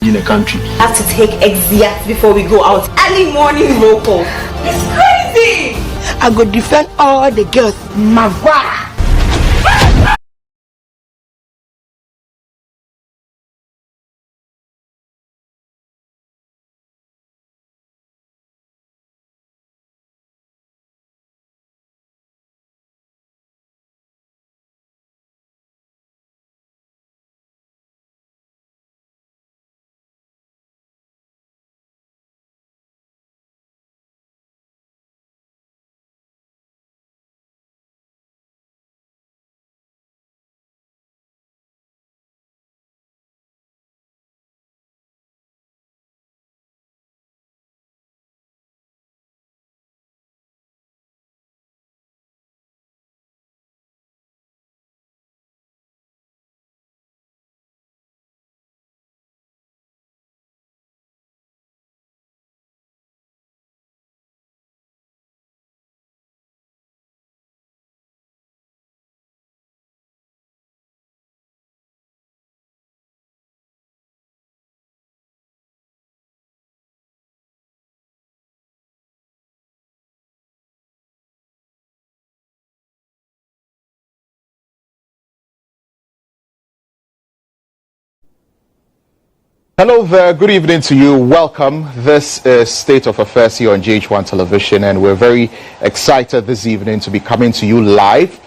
in the country. I have to take exit before we go out. Early morning roll call. It's crazy. I go defend all the girls. Mava. Hello there, good evening to you. Welcome. This is State of Affairs here on GHOne Television, and we're very excited this evening to be coming to you live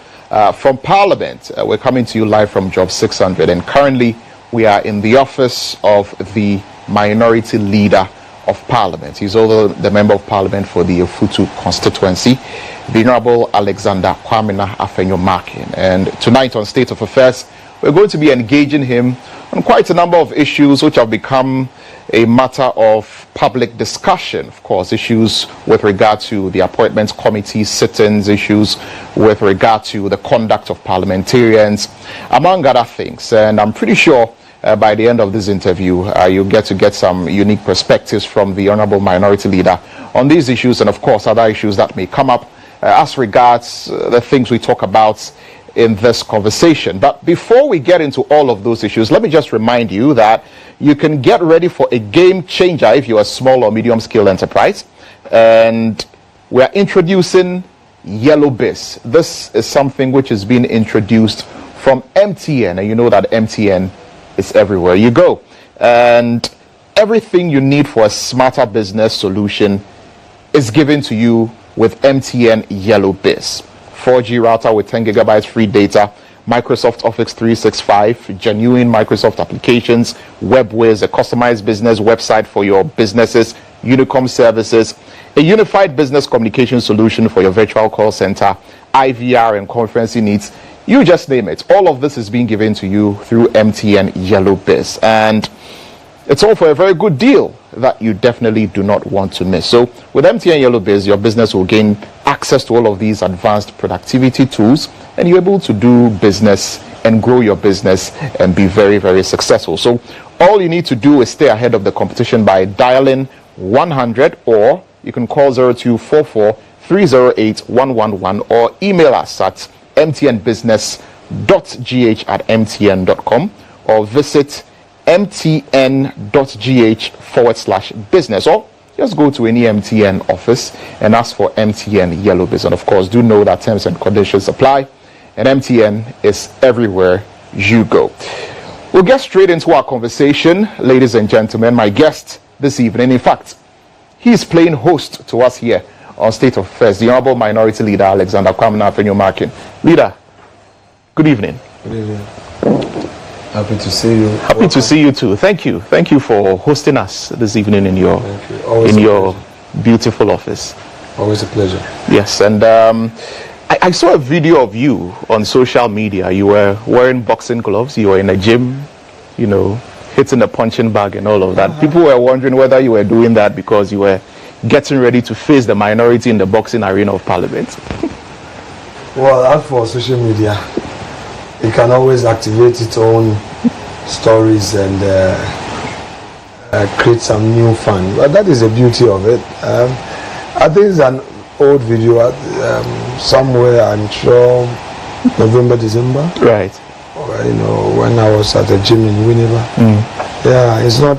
from Parliament. We're coming to you live from Job 600, and currently we are in the office of the Minority Leader of Parliament. He's also the Member of Parliament for the Ofutu Constituency, the Honorable Alexander Afenyo-Markin. And tonight on State of Affairs, we're going to be engaging him on quite a number of issues which have become a matter of public discussion. Of course, issues with regard to the appointments committee sittings, issues with regard to the conduct of parliamentarians, among other things. And I'm pretty sure by the end of this interview, you'll get some unique perspectives from the Honorable Minority Leader on these issues, and of course other issues that may come up as regards the things we talk about in this conversation. But before we get into all of those issues, let me just remind you that you can get ready for a game changer if you're a small or medium scale enterprise. And we're introducing Yellow Biz. This is something which is being introduced from MTN, and you know that MTN is everywhere you go. And everything you need for a smarter business solution is given to you with MTN Yellow Biz. 4G router with 10 gigabytes free data, Microsoft Office 365, genuine Microsoft applications, WebWiz, a customized business website for your businesses, Unicom services, a unified business communication solution for your virtual call center, IVR and conferencing needs. You just name it. All of this is being given to you through MTN Yellow Biz. And it's all for a very good deal that you definitely do not want to miss. So with MTN Yellow Biz, your business will gain access to all of these advanced productivity tools, and you're able to do business and grow your business and be very, very successful. So all you need to do is stay ahead of the competition by dialing 100, or you can call 0244 308 111 or email us at mtnbusiness.gh@mtn.com or visit mtn.gh/business, or just go to any MTN office and ask for MTN Yellow Biz. And of course, do know that terms and conditions apply, and MTN is everywhere you go. We'll get straight into our conversation, ladies and gentlemen. My guest this evening, in fact, he's playing host to us here on State of Affairs, the Honorable Minority Leader Alexander Afenyo-Markin. Leader, good evening. Good evening. Happy to see you. Happy to see you too. Thank you. Thank you for hosting us this evening in your beautiful office. Always a pleasure. Yes, and I saw a video of you on social media. You were wearing boxing gloves. You were in a gym, you know, hitting a punching bag and all of that. People were wondering whether you were doing that because you were getting ready to face the minority in the boxing arena of Parliament. Well, as for social media, it can always activate its own stories and create some new fun. But that is the beauty of it. I think it's an old video somewhere, I'm sure, November, December. Right. You know, when I was at the gym in Winneba. Yeah, it's not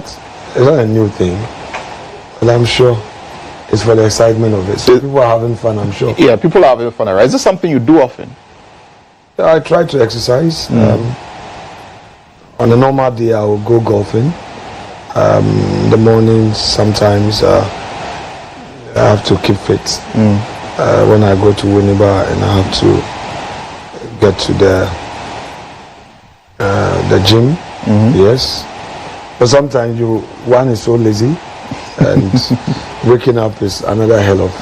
It's not a new thing, but I'm sure it's for the excitement of it. So people are having fun, I'm sure. Yeah, people are having fun. Right? Is this something you do often? Yeah, I try to exercise. On a normal day, I will go golfing. In the mornings, sometimes I have to keep fit. When I go to Winneba and I have to get to the gym, yes. But sometimes one is so lazy, and waking up is another hell of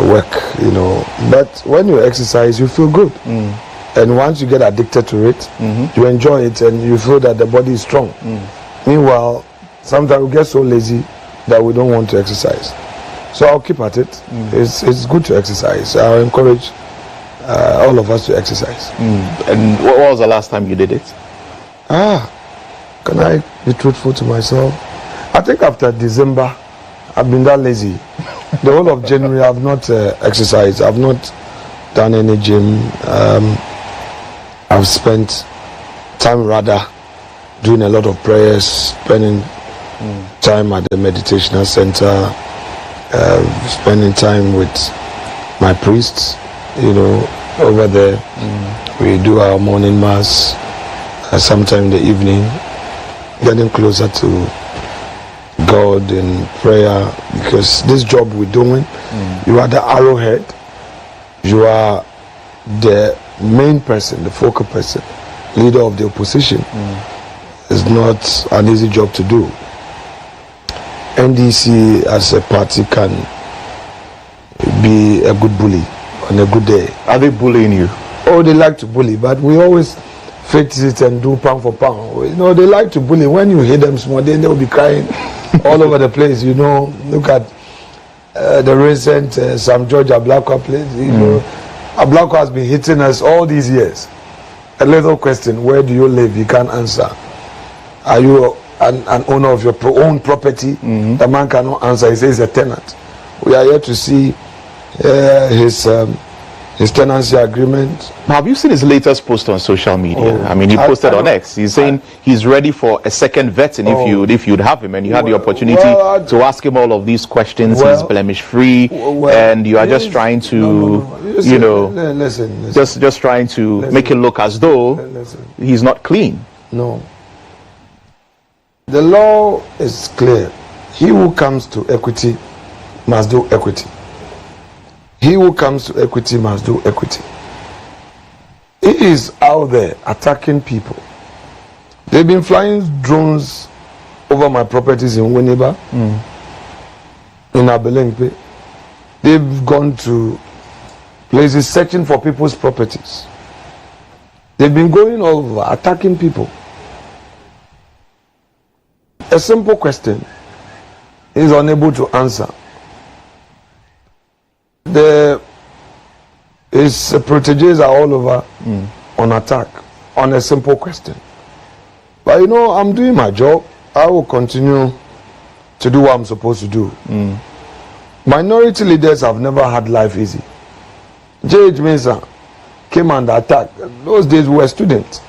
work, you know. But when you exercise, you feel good. And once you get addicted to it, you enjoy it and you feel that the body is strong. Meanwhile, sometimes we get so lazy that we don't want to exercise. So I'll keep at it. It's good to exercise. I'll encourage all of us to exercise. And what was the last time you did it? Can I be truthful to myself? I think after December, I've been that lazy. The whole of January, I've not exercised. I've not done any gym. I've spent time rather doing a lot of prayers, spending time at the meditational center, spending time with my priests, you know, over there. We do our morning mass, sometime in the evening, getting closer to God in prayer, because this job we're doing, you are the arrowhead, you are the main person, the focal person, leader of the opposition. It's not an easy job to do. NDC as a party can be a good bully on a good day. Are they bullying you? Oh, they like to bully, but we always fix it and do pound for pound. You know, they like to bully. When you hit them small, then they'll be crying all over the place. You know, look at the recent Sam George Ablakwa place. You know, Ablakwa has been hitting us all these years. A little question: where do you live? You can't answer. Are you an owner of your own property? The man cannot answer. He says he's a tenant. We are here to see his tenancy agreement. Have you seen his latest post on social media? I mean, he posted on X. He's saying he's ready for a second vetting if you'd have him, and you had the opportunity to ask him all of these questions. He's blemish free, and you are just trying to, listen. just trying to make it look as though he's not clean. No. The law is clear. He who comes to equity must do equity. He who comes to equity must do equity. He is out there attacking people. They've been flying drones over my properties in Winneba, in Abelemkpe. They've gone to places searching for people's properties. They've been going all over attacking people. A simple question is unable to answer. His proteges are all over on attack on a simple question. But you know, I'm doing my job. I will continue to do what I'm supposed to do. Minority leaders have never had life easy. GHOne came under attack. Those days we were students.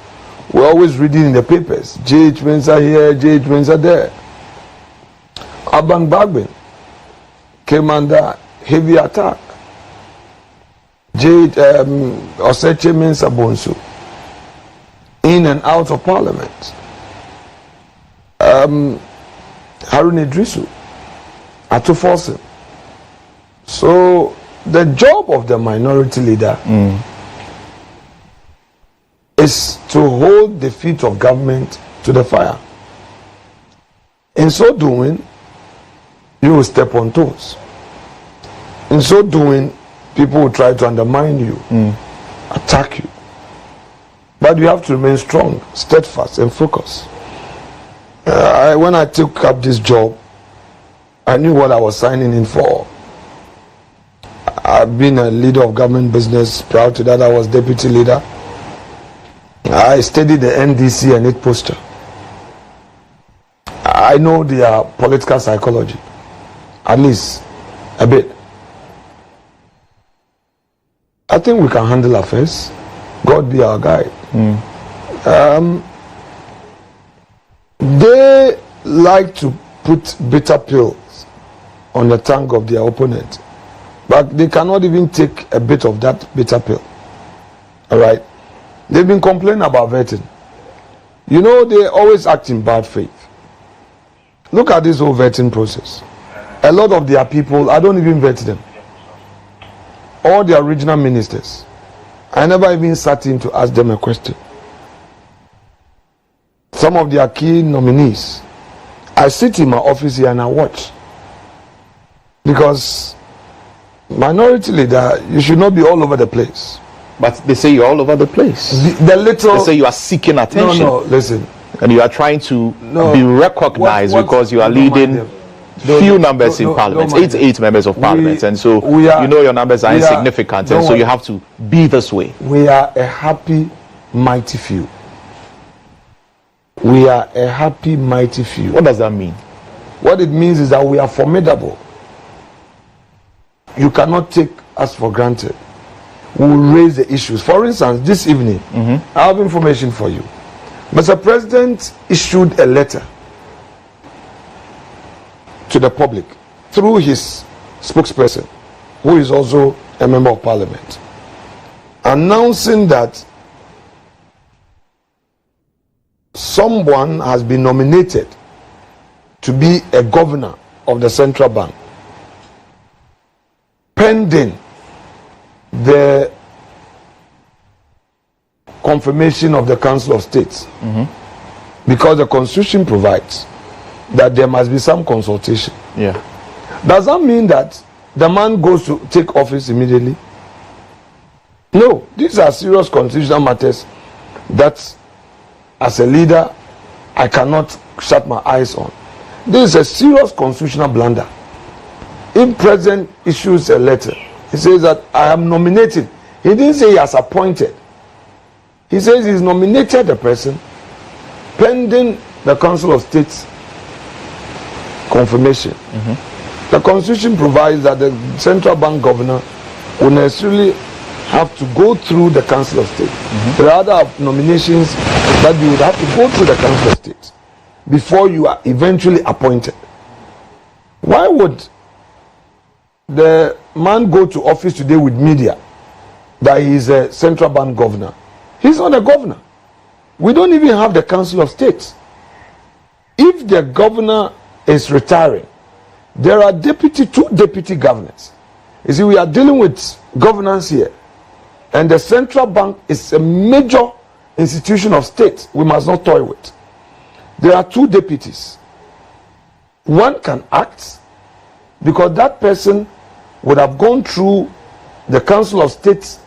We were always reading in the papers. GHOne here, GHOne there. Abang Bagbin came under heavy attack. Oseche Mensah Bonsu, in and out of parliament. Harun Idrisu, Atufosin. So the job of the minority leader is to hold the feet of government to the fire. In so doing, you will step on toes. In so doing, people will try to undermine you, attack you. But you have to remain strong, steadfast, and focused. When I took up this job, I knew what I was signing in for. I've been a leader of government business. Proud to that, I was deputy leader. I studied the NDC and its posture. I know their political psychology, at least a bit. I think we can handle affairs. God be our guide. They like to put bitter pills on the tongue of their opponent, but they cannot even take a bit of that bitter pill. All right, they've been complaining about vetting. You know, they always act in bad faith. Look at this whole vetting process. A lot of their people, I don't even vet them. All the original ministers, I never even sat in to ask them a question. Some of their key nominees, I sit in my office here and I watch. Because minority leader, you should not be all over the place. But they say you're all over the place. They say you are seeking attention. No, listen. And you are trying to be recognized because you are leading few numbers in parliament, 88 members of parliament, and so you know your numbers are insignificant, and so you have to be this way. We are a happy, mighty few. We are a happy, mighty few. What does that mean? What it means is that we are formidable. You cannot take us for granted. We will raise the issues. For instance, this evening, I have information for you. Mr. President issued a letter to the public through his spokesperson, who is also a member of parliament, announcing that someone has been nominated to be a governor of the central bank, pending the confirmation of the Council of States, because the Constitution provides that there must be some consultation. Yeah. Does that mean that the man goes to take office immediately? No, these are serious constitutional matters that, as a leader, I cannot shut my eyes on. This is a serious constitutional blunder. If President issues a letter, he says that I am nominated. He didn't say he has appointed. He says he's nominated the person pending the Council of States confirmation. The Constitution provides that the central bank governor will necessarily have to go through the Council of State. There are other nominations that you would have to go through the Council of State before you are eventually appointed. Why would the man go to office today with media that he is a central bank governor? He's not a governor. We don't even have the Council of State. If the governor is retiring, there are two deputy governors. You see, we are dealing with governance here, and the central bank is a major institution of state we must not toy with. There are two deputies. One can act because that person would have gone through the Council of State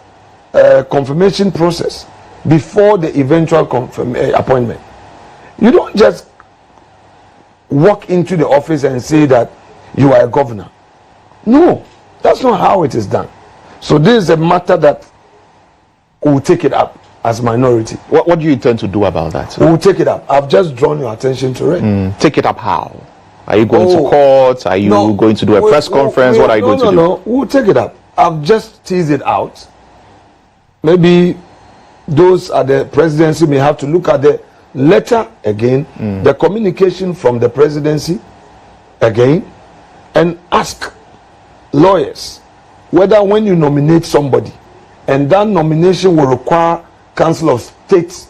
confirmation process before the eventual appointment. You don't just walk into the office and say that you are a governor. No, that's not how it is done. So this is a matter that we will take it up as minority. What do you intend to do about that? We will take it up. I've just drawn your attention to it. Take it up how? Are you going to court? Are you going to do a press conference? What are you going to do? No, we'll take it up. I've just teased it out. Maybe those at the presidency may have to look at the letter again, the communication from the presidency again, and ask lawyers whether when you nominate somebody and that nomination will require Council of State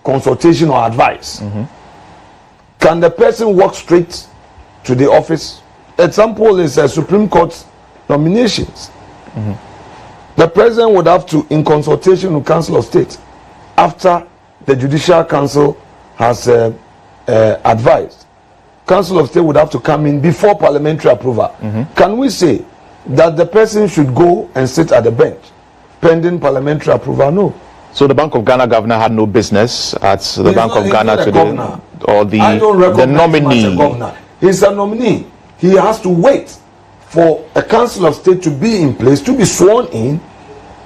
consultation or advice, can the person walk straight to the office? Example is Supreme Court nominations. The president would have to, in consultation with Council of State, after the Judicial Council has advised, Council of State would have to come in before parliamentary approval. Can we say that the person should go and sit at the bench pending parliamentary approval? No. So the Bank of Ghana governor had no business at the Bank of Ghana today, or the nominee. He's a nominee. He has to wait for a Council of State to be in place, to be sworn in.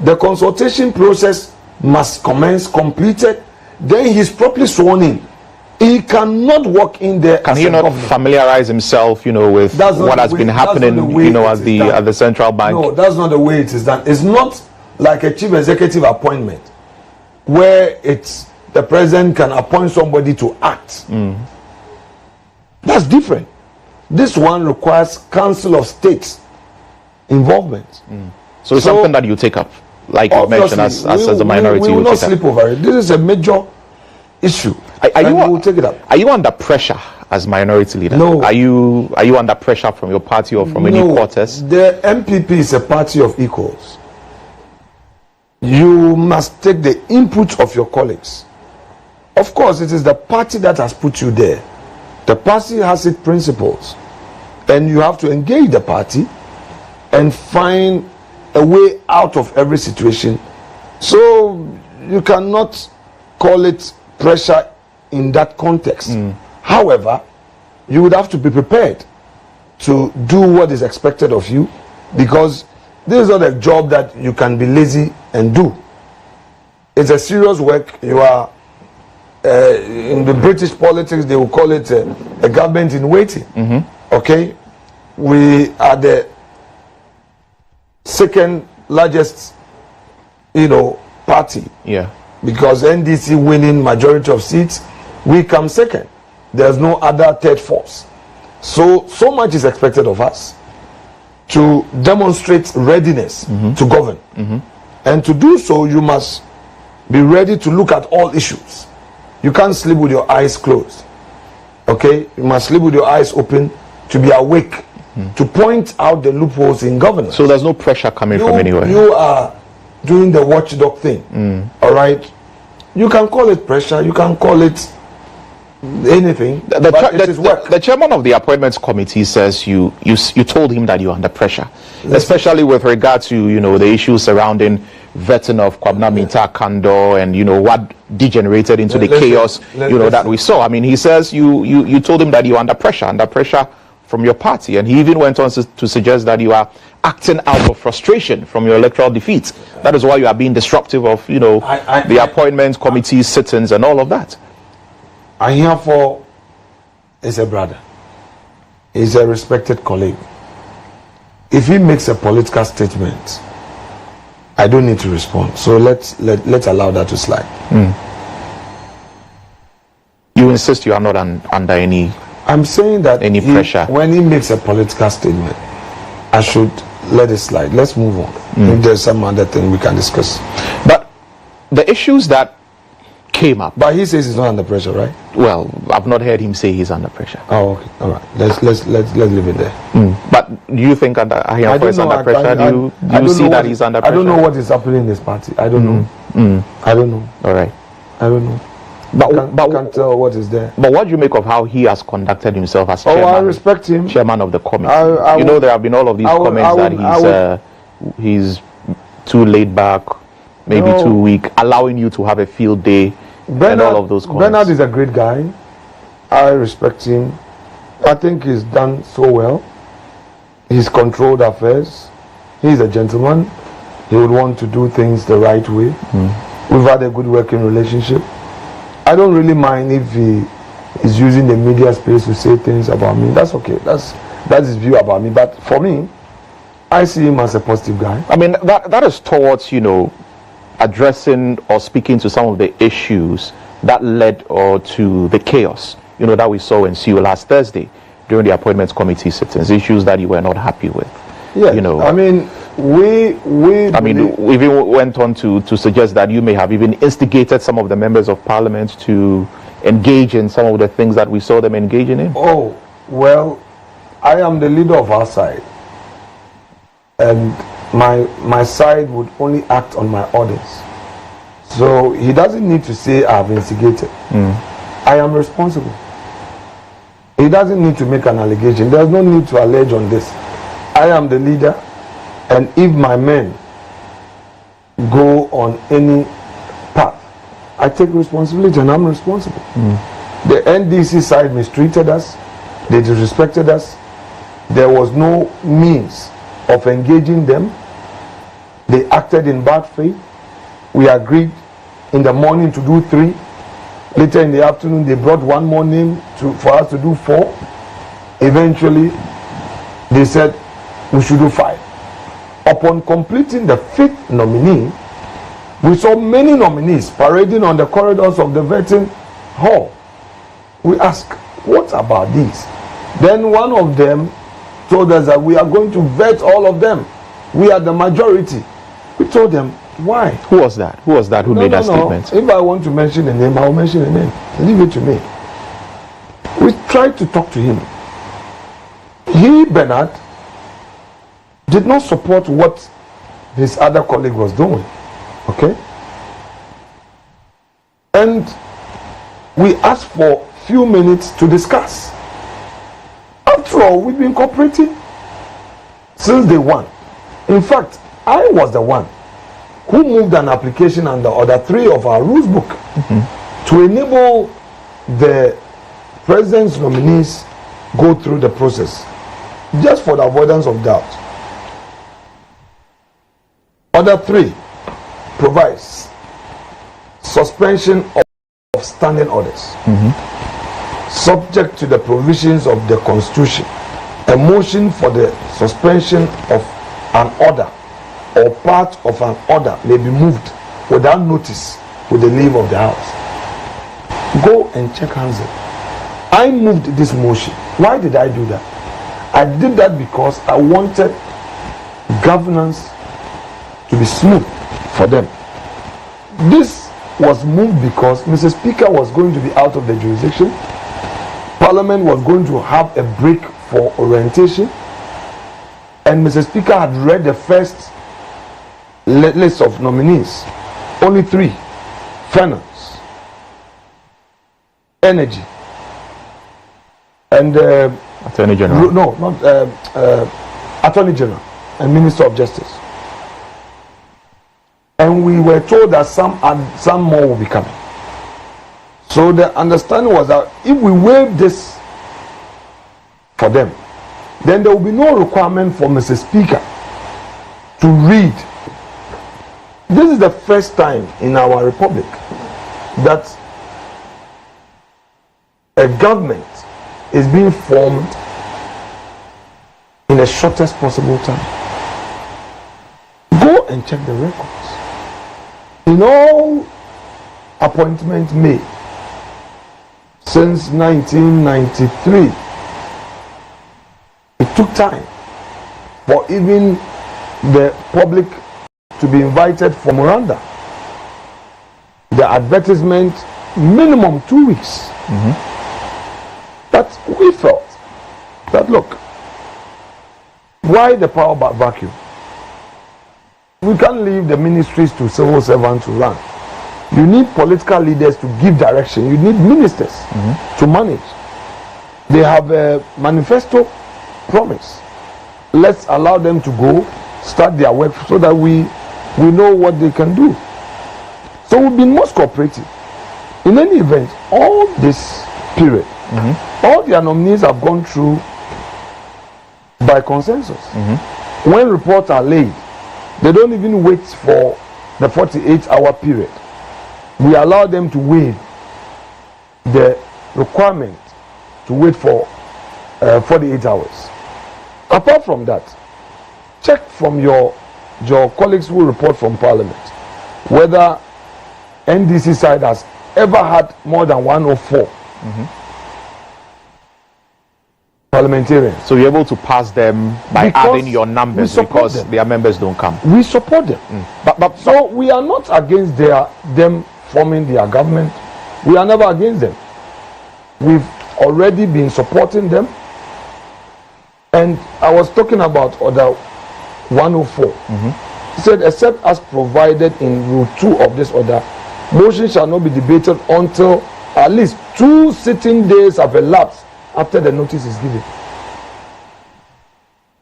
The consultation process must commence, completed. Then he's properly sworn in. He cannot walk in there. Can he not familiarize himself, with what has been happening, at the central bank? No, that's not the way it is done. It's not like a chief executive appointment where it's the president can appoint somebody to act. That's different. This one requires Council of State involvement. So it's something that you take up, like you mentioned, as a minority. We will not sleep over it. This is a major issue. We'll take it up. Are you under pressure as minority leader? No. Are you under pressure from your party or from any quarters? The MPP is a party of equals. You must take the input of your colleagues. Of course, it is the party that has put you there. The party has its principles, and you have to engage the party and find a way out of every situation. So you cannot call it pressure in that context. However, you would have to be prepared to do what is expected of you, because this is not a job that you can be lazy and do. It's a serious work. You are in the British politics, they will call it a government in waiting. Okay, we are the second largest, party. Yeah. Because NDC winning majority of seats, we come second. There's no other third force. So much is expected of us to demonstrate readiness to govern. And to do so, you must be ready to look at all issues. You can't sleep with your eyes closed. Okay? You must sleep with your eyes open, to be awake, to point out the loopholes in governance. So there's no pressure coming from anywhere. You are doing the watchdog thing. All right? You can call it pressure, you can call it anything, but it is work. The chairman of the appointments committee says you told him that you're under pressure, especially with regard to the issues surrounding vetting of Kwabena Minta Kando and what degenerated into the chaos that we saw. I mean, he says you told him that you're under pressure from your party, and he even went on to suggest that you are acting out of frustration from your electoral defeat. That is why you are being disruptive of the appointments committee sittings and all of that. Ahiafo is a brother. He's a respected colleague. If he makes a political statement, I don't need to respond. So let's allow that to slide. You insist you are not under any. I'm saying that any pressure. When he makes a political statement, I should let it slide. Let's move on. If there's some other thing we can discuss. But the issues that came up. But he says he's not under pressure, right? Well, I've not heard him say he's under pressure. Oh, okay. All right. Let's leave it there. But do you think Ahiafo is under pressure? Do you see that he's under pressure? I don't know what is happening in this party. I don't know. I don't know. All right. I don't know. But can't tell what is there. But what do you make of how he has conducted himself as chairman? I respect him. Chairman of the committee. There have been all of these comments that he's too laid back, maybe too weak, allowing you to have a field day, and all of those comments. Bernard is a great guy. I respect him. I think he's done so well. He's controlled affairs. He's a gentleman. He would want to do things the right way. We've had a good working relationship. I don't really mind if he is using the media space to say things about me. That's okay. That's his view about me. But for me, I see him as a positive guy. I mean, that is towards, addressing or speaking to some of the issues that led to the chaos, that we saw ensue last Thursday during the appointments committee sittings, issues that you were not happy with. Yeah, I mean, we even went on to suggest that you may have even instigated some of the members of parliament to engage in some of the things that we saw them engaging in. Oh, well, I am the leader of our side, and my side would only act on my orders. So he doesn't need to say I have instigated. I am responsible. He doesn't need to make an allegation. There's no need to allege on this. I am the leader, and if my men go on any path, I take responsibility, and I'm responsible. The NDC side mistreated us. They disrespected us. There was no means of engaging them. They acted in bad faith. We agreed in the morning to do 3. Later in the afternoon, they brought one more name for us to do 4. Eventually, they said we should do 5. Upon completing the 5th nominee, we saw many nominees parading on the corridors of the vetting hall. We asked, what about these? Then one of them told us that we are going to vet all of them. We are the majority. We told them, why? Who was that? Who was that who made that statement? If I want to mention a name, I will mention a name. Leave it to me. We tried to talk to him. He, Bernard, did not support what his other colleague was doing. Okay? And we asked for a few minutes to discuss. After all, we've been cooperating since day one. In fact, I was the one who moved an application under Order 3 of our rules book to enable the president's nominees go through the process, just for the avoidance of doubt. Order 3 provides suspension of standing orders, subject to the provisions of the Constitution. A motion for the suspension of an order or part of an order may be moved without notice with the leave of the House. Go and check Hansel. I moved this motion. Why did I do that? I did that because I wanted governance to be smooth for them. This was moved because Mr. Speaker was going to be out of the jurisdiction. Parliament was going to have a break for orientation. And Mr. Speaker had read the first list of nominees. Only 3. Finance, Energy, and Attorney General. No, not Attorney General and Minister of Justice. And we were told that some more will be coming. So the understanding was that if we waive this for them, then there will be no requirement for Mr. Speaker to read. This is the first time in our republic that a government is being formed in the shortest possible time. Go and check the records. In all appointments made since 1993, it took time for even the public to be invited for Miranda. The advertisement, minimum 2 weeks. But we felt that, look, why the power vacuum? We can't leave the ministries to civil servants to run. You need political leaders to give direction. You need ministers to manage. They have a manifesto promise. Let's allow them to go, start their work so that we know what they can do. So we've been most cooperative. In any event, all this period, all their nominees have gone through by consensus. When reports are laid, they don't even wait for the 48-hour period. We allow them to waive the requirement to wait for 48 hours. Apart from that, check from your colleagues who report from Parliament whether NDC side has ever had more than 104 parliamentarians. So you're able to pass them by adding your numbers because their members don't come. We support them. But so we are not against them forming their government. We are never against them. We've already been supporting them. And I was talking about Order 104. He said, except as provided in Rule 2 of this order, motion shall not be debated until at least 2 sitting days have elapsed after the notice is given.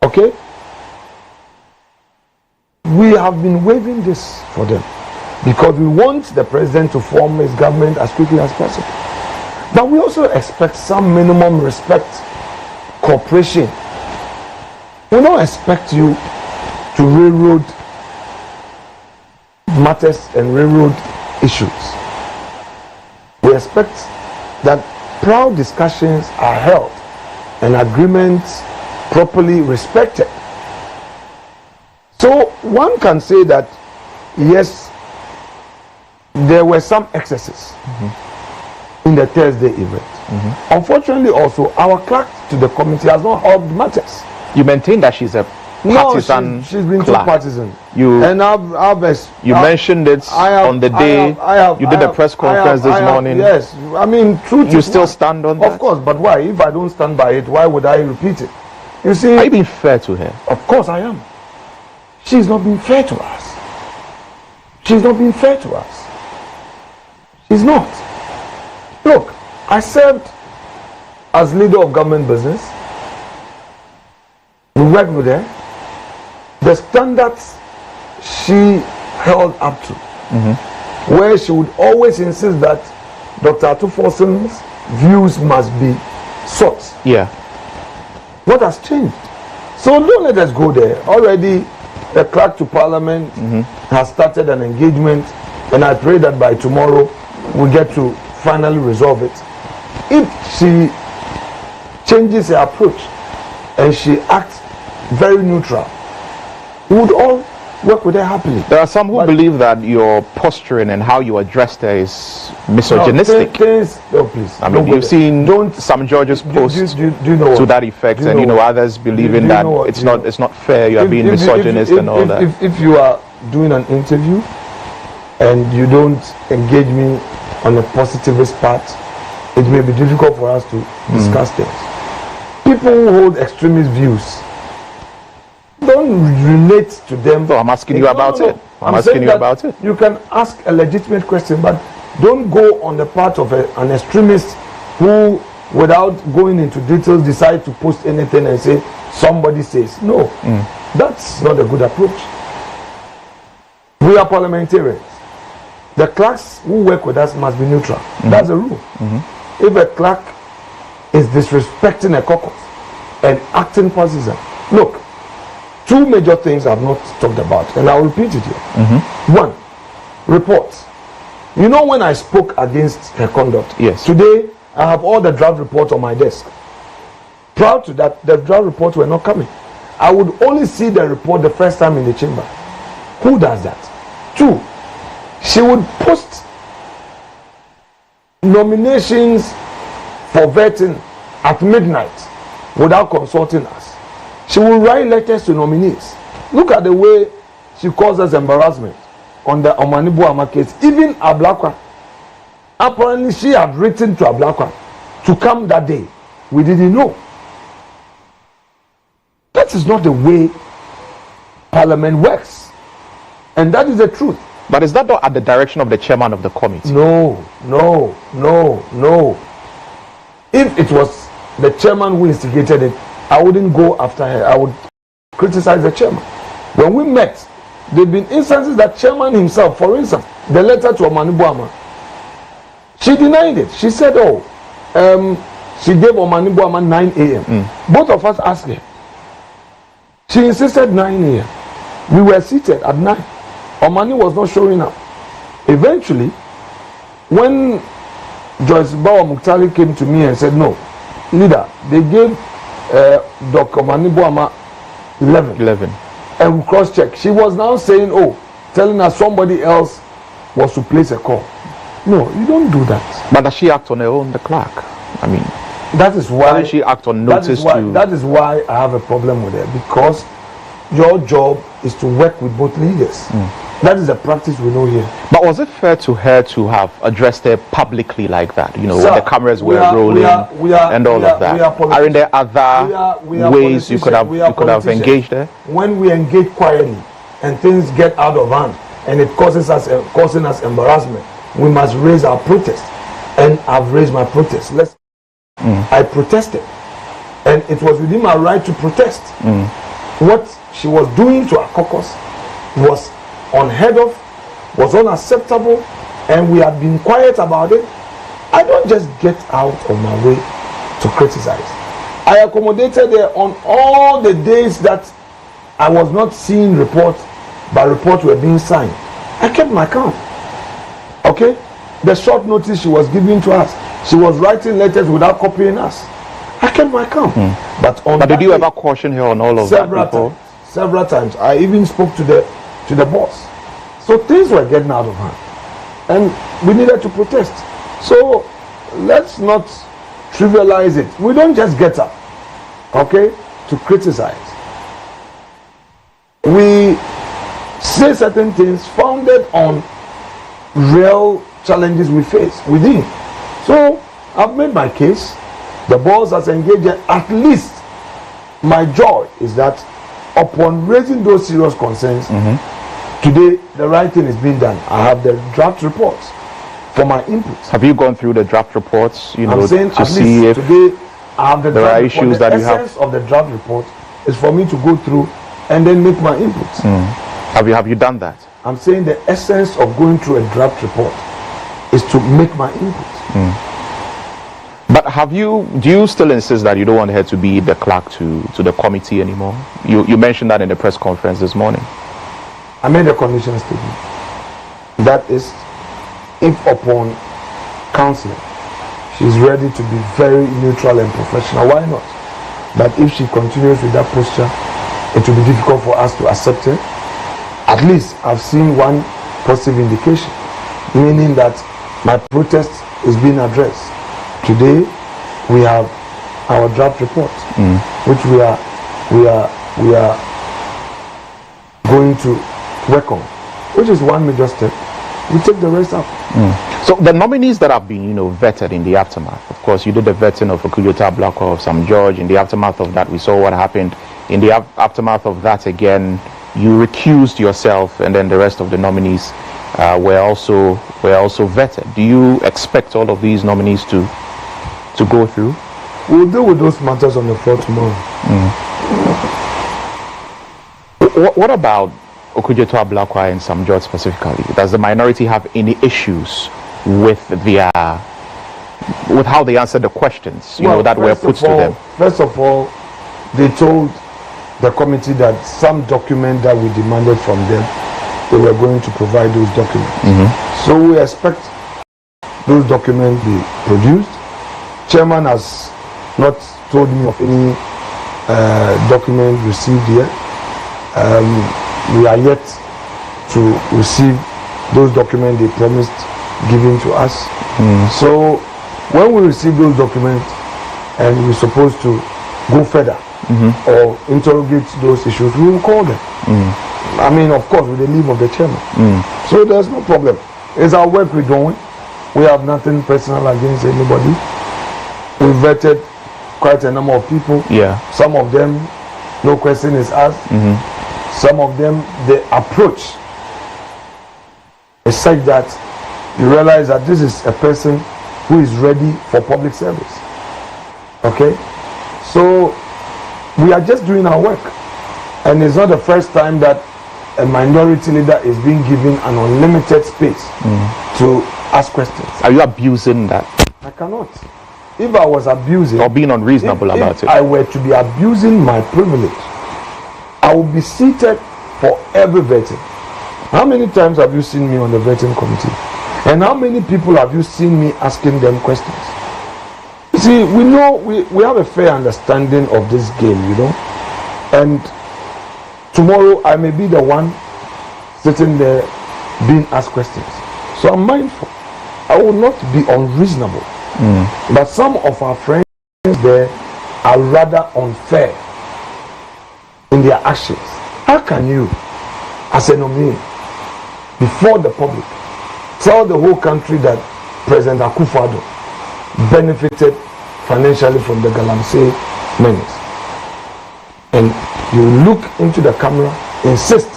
Okay? We have been waiving this for them because we want the president to form his government as quickly as possible. But we also expect some minimum respect, cooperation. We don't expect you to railroad matters and railroad issues. We expect that proud discussions are held and agreements properly respected. So one can say that yes, there were some excesses, in the Thursday event. Unfortunately, also, our clerk to the committee has not helped matters. You maintain that she's a partisan. No, she's been too clerk. partisan. You mentioned it on the day you did a press conference this morning. Yes, I mean, truth. You still stand on that? Of course, but why? If I don't stand by it, why would I repeat it? You see, are you being fair to her? Of course I am. She's not being fair to us. She's not being fair to us. She's not. Look, I served as leader of government business. We worked with her. The standards she held up to, where she would always insist that Dr. Atufoson's views must be sought. Yeah. What has changed? So don't let us go there. Already, the clerk to Parliament has started an engagement, and I pray that by tomorrow we get to finally resolve it. If she changes her approach and she acts very neutral, we would all work with her happily. There are some who believe that your posturing and how you addressed her is misogynistic. No, please. I mean, you've seen some judges post to that effect, and others believing that it's not fair. You are being misogynist and all that. If you are doing an interview and you don't engage me on a positivist part, it may be difficult for us to discuss things. People who hold extremist views, don't relate to them. So I'm asking you about it. I'm asking you about it. You can ask a legitimate question, but don't go on the part of an extremist who, without going into details, decide to post anything and say somebody says. No, that's not a good approach. We are parliamentarians. The clerks who work with us must be neutral. That's the rule. If a clerk is disrespecting a caucus and acting partisan, look, two major things I've not talked about, and I'll repeat it here. One, reports. You know, when I spoke against her conduct, yes. Today I have all the draft reports on my desk. Prior to that, the draft reports were not coming. I would only see the report the first time in the chamber. Who does that? Two, she would post nominations for vetting at midnight without consulting us. She will write letters to nominees. Look at the way she causes embarrassment on the Omanibuama case. Even Ablakwa, apparently she had written to Ablakwa to come that day. We didn't know. That is not the way Parliament works. And that is the truth. But is that not at the direction of the chairman of the committee? No. If it was the chairman who instigated it, I wouldn't go after her. I would criticize the chairman. When we met, there have been instances that chairman himself, for instance, the letter to Omanibuama, she denied it. She said, she gave Omanibuama 9 a.m. Both of us asked her. She insisted 9 a.m. We were seated at 9. Omani was not showing up. Eventually, when Joyce Bawa Muktali came to me and said, no, leader, they gave Dr. Omanibuama 11. And we cross-checked. She was now saying, telling us somebody else was to place a call. No, you don't do that. But does she act on her own, the clerk? I mean, that is why. Doesn't she act on notice to? That is why I have a problem with her, because your job is to work with both leaders. That is a practice we know here. But was it fair to her to have addressed her publicly like that? You know, Sir, when the cameras were rolling and all of that. Aren't there other ways you could have engaged her? When we engage quietly and things get out of hand and it causing us embarrassment, we must raise our protest. And I've raised my protest. I protested, and it was within my right to protest. What she was doing to our caucus was unheard of, was unacceptable, and we have been quiet about it. I don't just get out of my way to criticize. I accommodated her on all the days that I was not seeing reports, but reports were being signed. I kept my calm. Okay? The short notice she was giving to us, she was writing letters without copying us. I kept my calm. But did you ever caution her on all of that before? Several times. I even spoke to the boss. So things were getting out of hand, and we needed to protest. So let's not trivialize it. We don't just get up, okay, to criticize. We say certain things founded on real challenges we face within. So I've made my case. The boss has engaged. At least my joy is that upon raising those serious concerns, today the right thing is being done. I have the draft reports for my inputs. Have you gone through the draft reports? You know, I'm saying to at see least if today I have the there draft are report. issues that you have. The essence of the draft report is for me to go through and then make my inputs. Have you done that? I'm saying the essence of going through a draft report is to make my inputs. But do you still insist that you don't want her to be the clerk to the committee anymore? You mentioned that in the press conference this morning. I made a condition statement. That is, if upon counseling, she's ready to be very neutral and professional, why not? But if she continues with that posture, it will be difficult for us to accept her. At least I've seen one positive indication, meaning that my protest is being addressed. Today we have our draft report, which we are going to work on, which is one major step. We take the rest up. So the nominees that have been, vetted in the aftermath. Of course, you did the vetting of Okudjota Blakwa, of Sam George. In the aftermath of that, we saw what happened. In the aftermath of that, again, you recused yourself, and then the rest of the nominees were also vetted. Do you expect all of these nominees to go through? We'll deal with those matters on the floor tomorrow. What about Okudjota Blakwa and Sam George specifically? Does the minority have any issues with how they answered the questions that were put to them? First of all, they told the committee that some document that we demanded from them, they were going to provide those documents. So we expect those documents be produced. Chairman has not told me of any document received yet. We are yet to receive those documents they promised giving to us. So when we receive those documents and we're supposed to go further or interrogate those issues, we will call them. I mean, of course, with the leave of the chairman. So there's no problem. It's our work we're doing. We have nothing personal against anybody. We vetted quite a number of people. Some of them, no question is asked. Some of them, the approach is such that you realize that this is a person who is ready for public service. Okay? So we are just doing our work. And it's not the first time that a minority leader is being given an unlimited space to ask questions. Are you abusing that? I cannot. If I was abusing or being unreasonable about it, I were to be abusing my privilege, I would be seated for every vetting. How many times have you seen me on the vetting committee? And how many people have you seen me asking them questions? You see, we know we have a fair understanding of this game, and tomorrow I may be the one sitting there being asked questions. So I'm mindful. I will not be unreasonable. But some of our friends there are rather unfair in their actions. How can you, as a nominee, before the public, tell the whole country that President Akufo-Addo benefited financially from the Galamsey menace, and you look into the camera, insist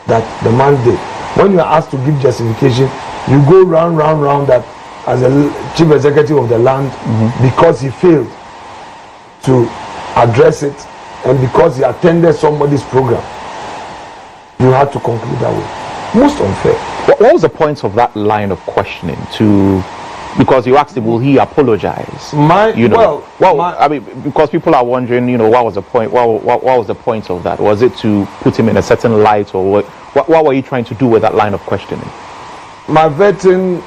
that the man did? When you are asked to give justification, you go round that as a chief executive of the land, because he failed to address it and because he attended somebody's program, you had to conclude that way. Most unfair. What was the point of that line of questioning? Because you asked him, will he apologize? I mean, because people are wondering, what was the point? What was the point of that? Was it to put him in a certain light, or what were you trying to do with that line of questioning? My vetting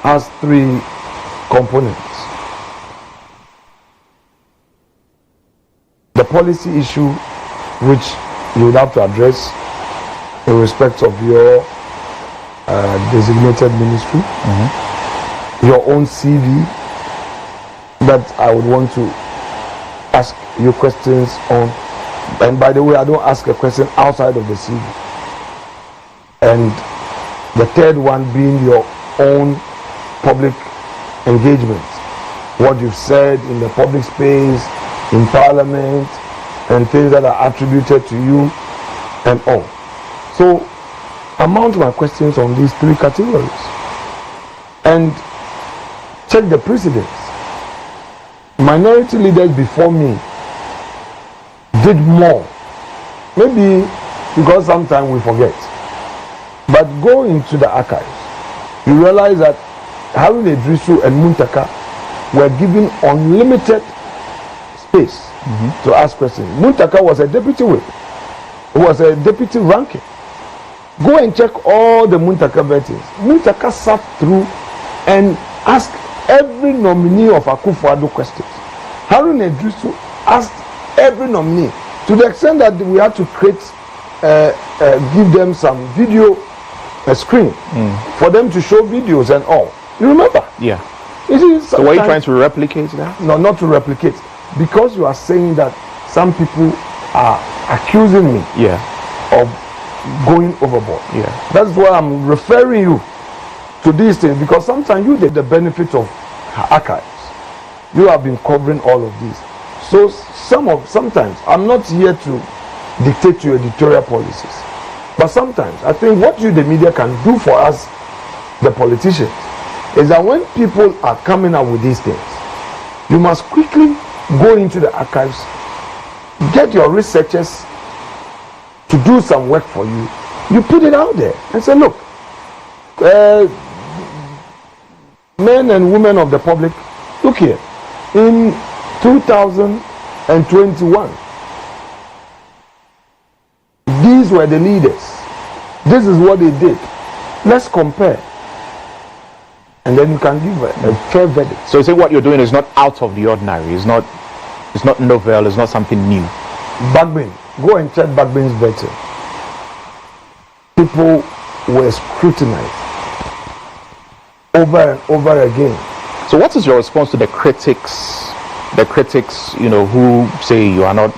has three components. The policy issue, which you would have to address in respect of your designated ministry. your own CV that I would want to ask you questions on. And by the way, I don't ask a question outside of the CV. And the third one being your own public engagement. What you've said in the public space, in Parliament, and things that are attributed to you, and all. So, I mount my questions on these three categories. And check the precedents. Minority leaders before me did more. Maybe because sometimes we forget. But go into the archives. You realize that Harun Idrisu and Muntaka were given unlimited space to ask questions. Muntaka was a deputy whip. He was a deputy ranking. Go and check all the Muntaka veterans. Muntaka sat through and asked every nominee of Akufo-Addo questions. Harun Idrisu asked every nominee, to the extent that we had to create, give them some video screen for them to show videos and all. You remember? Yeah. You see, so were you trying to replicate that? No, not to replicate. Because you are saying that some people are accusing me of going overboard. Yeah. That's why I'm referring you to these things, because sometimes you get the benefit of archives. You have been covering all of these. So sometimes I'm not here to dictate your editorial policies. But sometimes I think what you, the media, can do for us, the politicians, is that when people are coming up with these things, you must quickly go into the archives, get your researchers to do some work for you. You put it out there and say, look, men and women of the public, look here, in 2021, these were the leaders. This is what they did. Let's compare. And then you can give a fair verdict. So you say what you're doing is not out of the ordinary. It's not novel. It's not something new. Bagbin, go and check Bagbin's vetting. People were scrutinized over and over again. So what is your response to the critics? The critics, who say you are not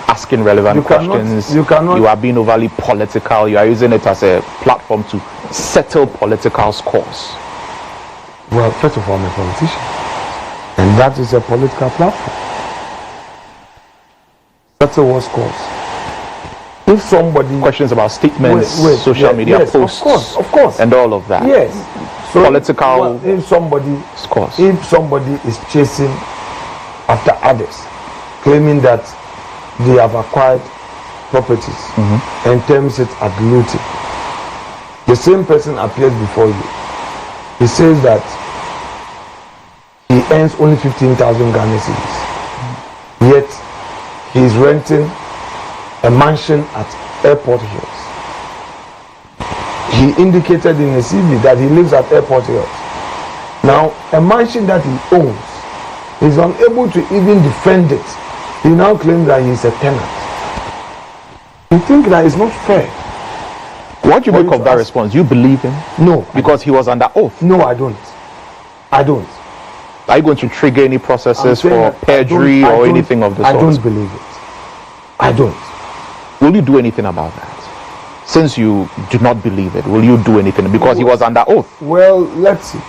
asking relevant questions. You are being overly political. You are using it as a platform to settle political scores. Well, first of all, I'm a politician, and that is a political platform. Settle what scores. If somebody questions about statements, social media posts, of course, and all of that. Yes. So political if somebody scores. If somebody is chasing after others, claiming that they have acquired properties and terms it as looting, the same person appears before you. He says that he earns only 15,000 Ghana cedis, yet he is renting a mansion at Airport Hills. He indicated in a CV that he lives at Airport Hills. Now, a mansion that he owns, he's unable to even defend it. He now claims that he's a tenant. You think that is not fair? What do you make of that response? You believe him? No. Because he was under oath? No, I don't. I don't. Are you going to trigger any processes for perjury or anything of the sort? I don't believe it. I don't. Will you do anything about that? Since you do not believe it, will you do anything? Because he was under oath. Well, let's see.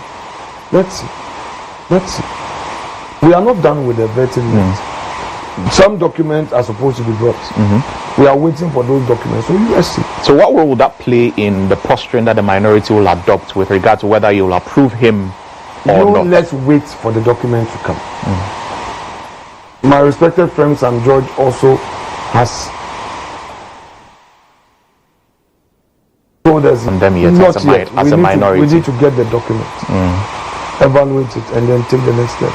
We are not done with the vetting yet. Some documents are supposed to be dropped. We are waiting for those documents. So let's see. So what role will that play in the posturing that the minority will adopt with regard to whether you will approve him or not? Let's wait for the document to come. My respected friend Sam George also has told us them yet, not as yet. A minority. We need to get the document, evaluate it, and then take the next step.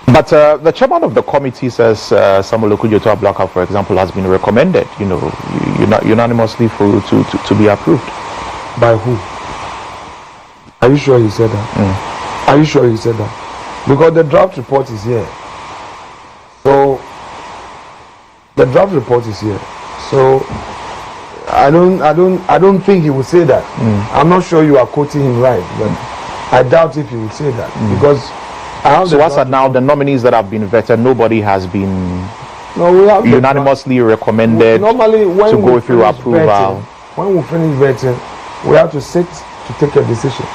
But the chairman of the committee says Samuel Okudzeto Ablaka, for example, has been recommended, unanimously for to be approved. By who? Are you sure he said that? Are you sure he said that? Because the draft report is here. So the draft report is here. So I don't think he will say that. I'm not sure you are quoting him right, but I doubt if he would say that because. So as of now, the nominees that have been vetted, nobody has been we have unanimously recommended normally when to go through approval. Vetting, when we finish vetting, we have to sit to take a decision.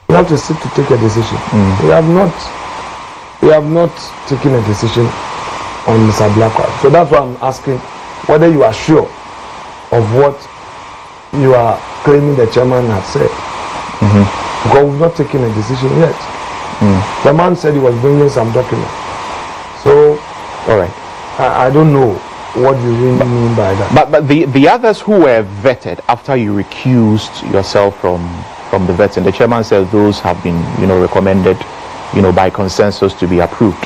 We have to sit to take a decision. We have not taken a decision on Mr. Blackwell. So that's why I'm asking whether you are sure of what you are claiming the chairman has said. Because we've not taken a decision yet. The man said he was bringing some documents. So, all right. I don't know what you really mean by that. But the others who were vetted after you recused yourself from the vetting, the chairman said those have been, recommended, by consensus to be approved,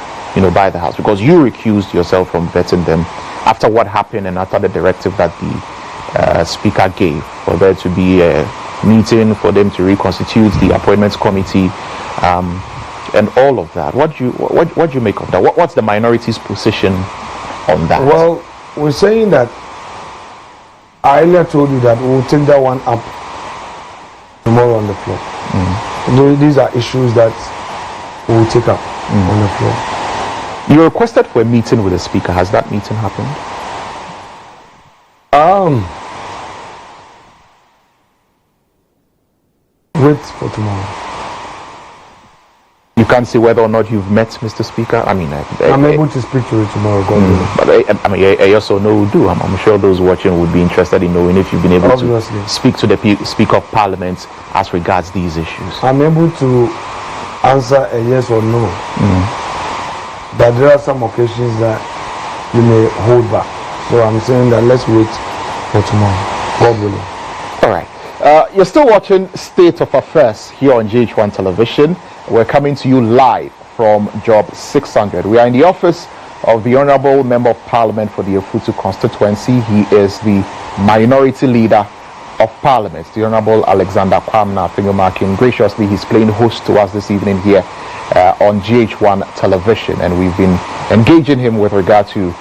by the House, because you recused yourself from vetting them after what happened and after the directive that the Speaker gave for there to be a meeting for them to reconstitute the appointments committee, and all of that. What do you make of that? What's the minority's position on that? Well, we're saying that I earlier told you that we'll take that one up tomorrow on the floor. These are issues that we'll take up on the floor. You requested for a meeting with the Speaker. Has that meeting happened? Wait for tomorrow. You can't say whether or not you've met Mr. Speaker. I mean, I'm able to speak to you tomorrow. But a yes or no will do. I'm sure those watching would be interested in knowing if you've been able to speak to the Speaker of Parliament as regards these issues. I'm able to answer a yes or no. But there are some occasions that you may hold back. So I'm saying that let's wait for tomorrow. God willing. All right. You're still watching State of Affairs here on GHOne Television. We're coming to you live from Job 600. We are in the office of the Honorable Member of Parliament for the Ofutu Constituency. He is the Minority Leader of Parliament, the Honorable Alexander Afenyo-Markin. Graciously, he's playing host to us this evening here on GHOne Television, and we've been engaging him with regard to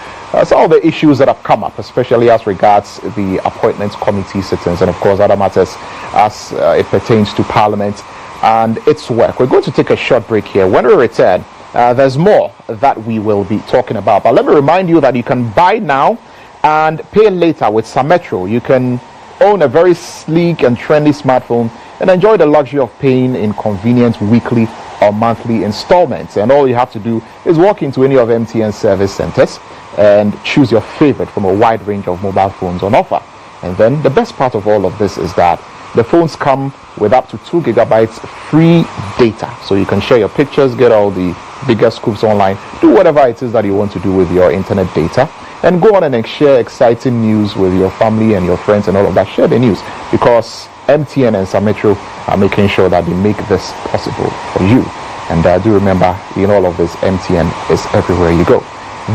some of the issues that have come up, especially as regards the appointments committee sittings and, of course, other matters as it pertains to Parliament and its work. We're going to take a short break here. When we return, there's more that we will be talking about. But let me remind you that you can buy now and pay later with Sametro. You can own a very sleek and trendy smartphone and enjoy the luxury of paying in convenient weekly or monthly installments. And all you have to do is walk into any of MTN service centers and choose your favorite from a wide range of mobile phones on offer. And then the best part of all of this is that the phones come with up to 2 gigabytes free data, so you can share your pictures, get all the biggest scoops online, do whatever it is that you want to do with your internet data, and go on and share exciting news with your family and your friends and all of that. Share the news, because MTN and Sametro are making sure that they make this possible for you. And do remember, in all of this, MTN is everywhere you go.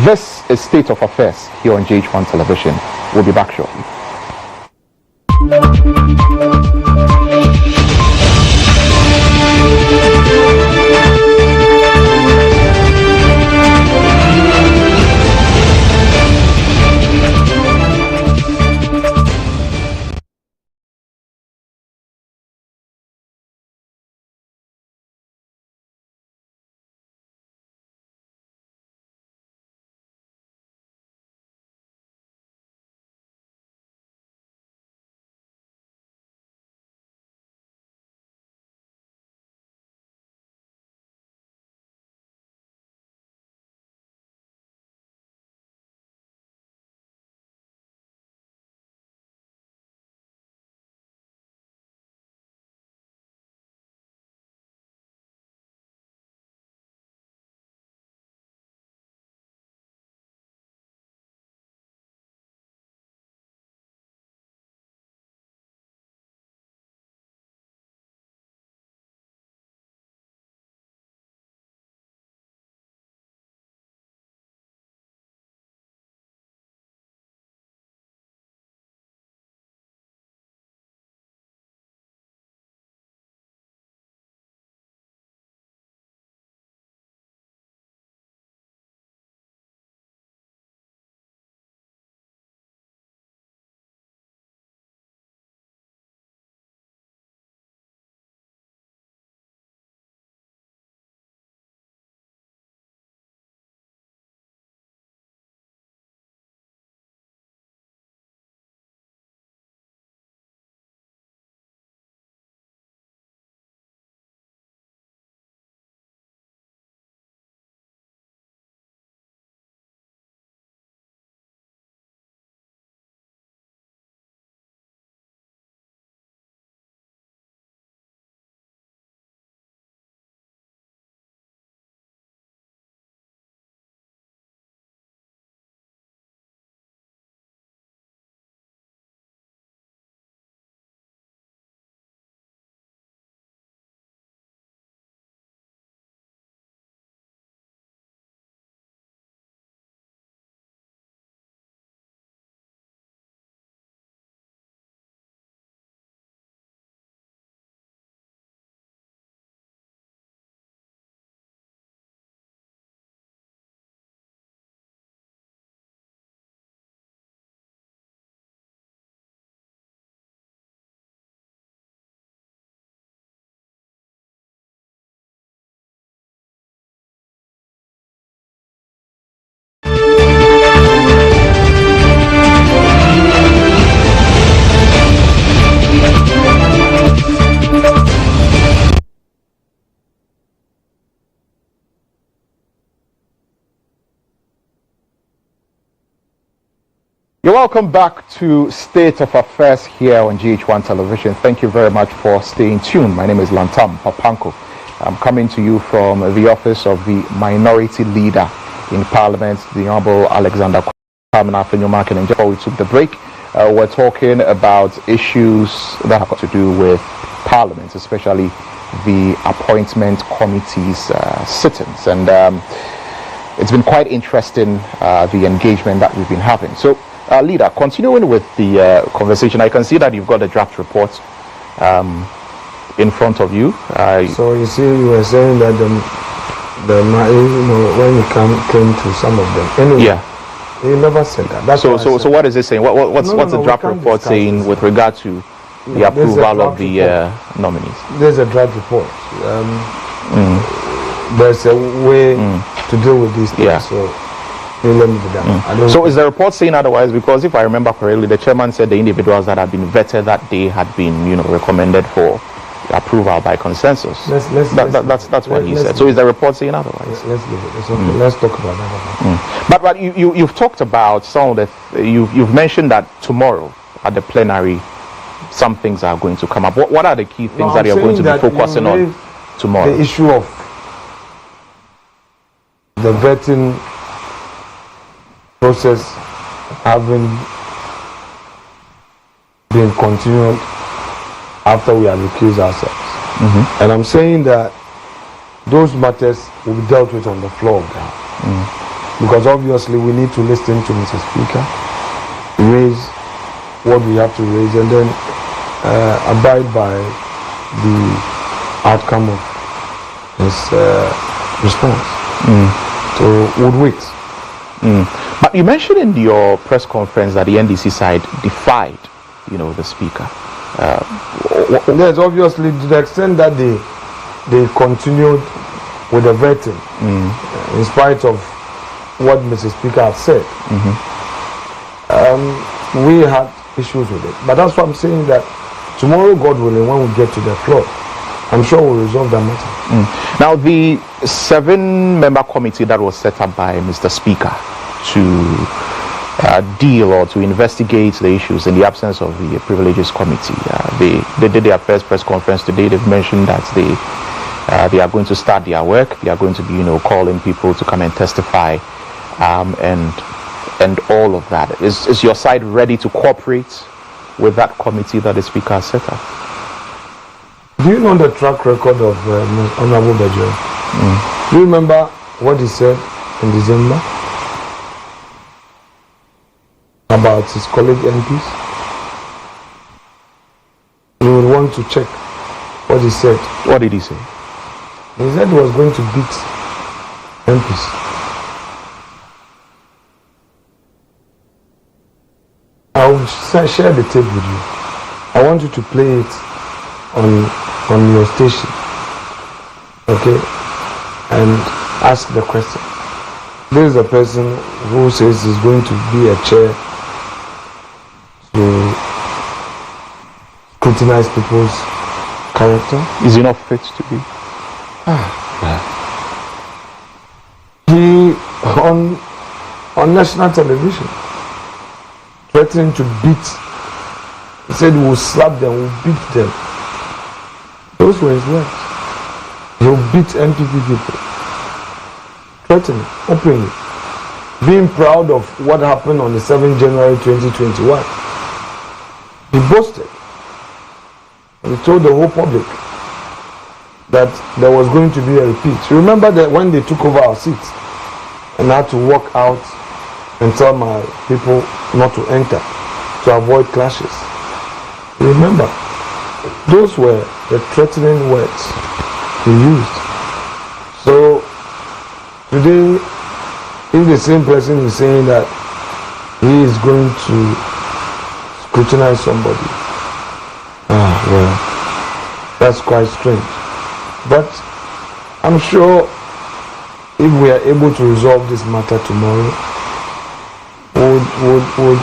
This is State of Affairs here on GHOne Television. We'll be back shortly. You're welcome back to State of Affairs here on GHOne Television. Thank you very much for staying tuned. My name is Lantam, Papanko. I'm coming to you from the office of the Minority Leader in Parliament, the Honorable Alexander Afenyo-Markin. And before we took the break, we're talking about issues that have got to do with Parliament, especially the appointment committee's sittings. And it's been quite interesting, the engagement that we've been having. So, Leader, continuing with the conversation, I can see that you've got the draft report in front of you. So you see, you were saying that when you came to some of them, anyway, yeah, you never said that. That's so what is it saying? What's the draft report saying with regard to the approval of the nominees? There's a draft report. There's a way to deal with these things. Yeah. So let me do that. So is the report saying otherwise? Because if I remember correctly, the chairman said the individuals that had been vetted that day had been, recommended for approval by consensus. That's what he said. So is the report saying otherwise? Let's leave it. It's okay. Let's talk about that. But you've talked about some of the you've mentioned that tomorrow at the plenary some things are going to come up. What are the key things that you're going to be focusing on tomorrow? The issue of the vetting process having been continued after we have recused ourselves. And I'm saying that those matters will be dealt with on the floor of the House. Because obviously we need to listen to Mr. Speaker, raise what we have to raise, and then abide by the outcome of his response. So we'll wait. But you mentioned in your press conference that the NDC side defied, the Speaker. Yes, obviously, to the extent that they continued with the vetting, in spite of what Mr. Speaker has said. We had issues with it. But that's why I'm saying that tomorrow, God willing, when we get to the floor, I'm sure we'll resolve that matter. Now, the 7-member committee that was set up by Mr. Speaker to deal or to investigate the issues in the absence of the privileges committee, they did their first press conference today. They've mentioned that they are going to start their work. They are going to be, calling people to come and testify, and all of that. Is your side ready to cooperate with that committee that the Speaker has set up? Do you know the track record of Honorable Bajo? Do you remember what he said in December about his colleague MPs? You would want to check what he said. What did he say? He said he was going to beat MPs. I will share the tape with you. I want you to play it on your station, okay, and ask the question. This is a person who says he's going to be a chair to scrutinize people's character. Is he not fit to be? He on national television threatening to beat. He said we'll slap them, we'll beat them. Those were his words. He'll beat NPP people. Threatening, openly. Being proud of what happened on the 7th January 2021. He boasted. And he told the whole public that there was going to be a repeat. Remember that when they took over our seats and I had to walk out and tell my people not to enter to avoid clashes. Remember, those were the threatening words he used. So today, if the same person is saying that he is going to scrutinize somebody, well, that's quite strange. But I'm sure if we are able to resolve this matter tomorrow, would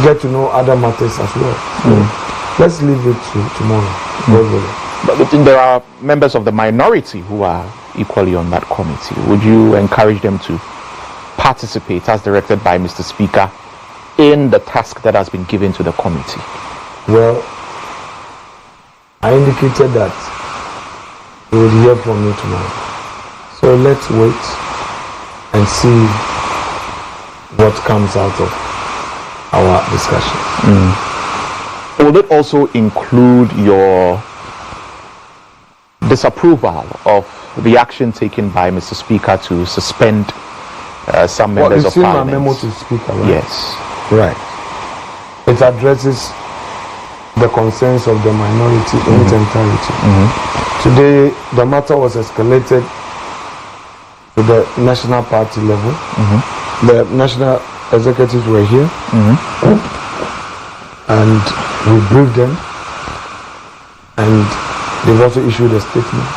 get to know other matters as well. So let's leave it to tomorrow. But there are members of the minority who are equally on that committee. Would you encourage them to participate as directed by Mr. Speaker in the task that has been given to the committee? Well, I indicated that you would hear from me tomorrow. So let's wait and see what comes out of our discussion. Will it also include your disapproval of the action taken by Mr. Speaker to suspend some members of Parliament? My memo to Speaker, right? Yes. Right. It addresses the concerns of the minority in its entirety. Today, the matter was escalated to the national party level. The national executives were here, and we briefed them, and they've also issued a statement.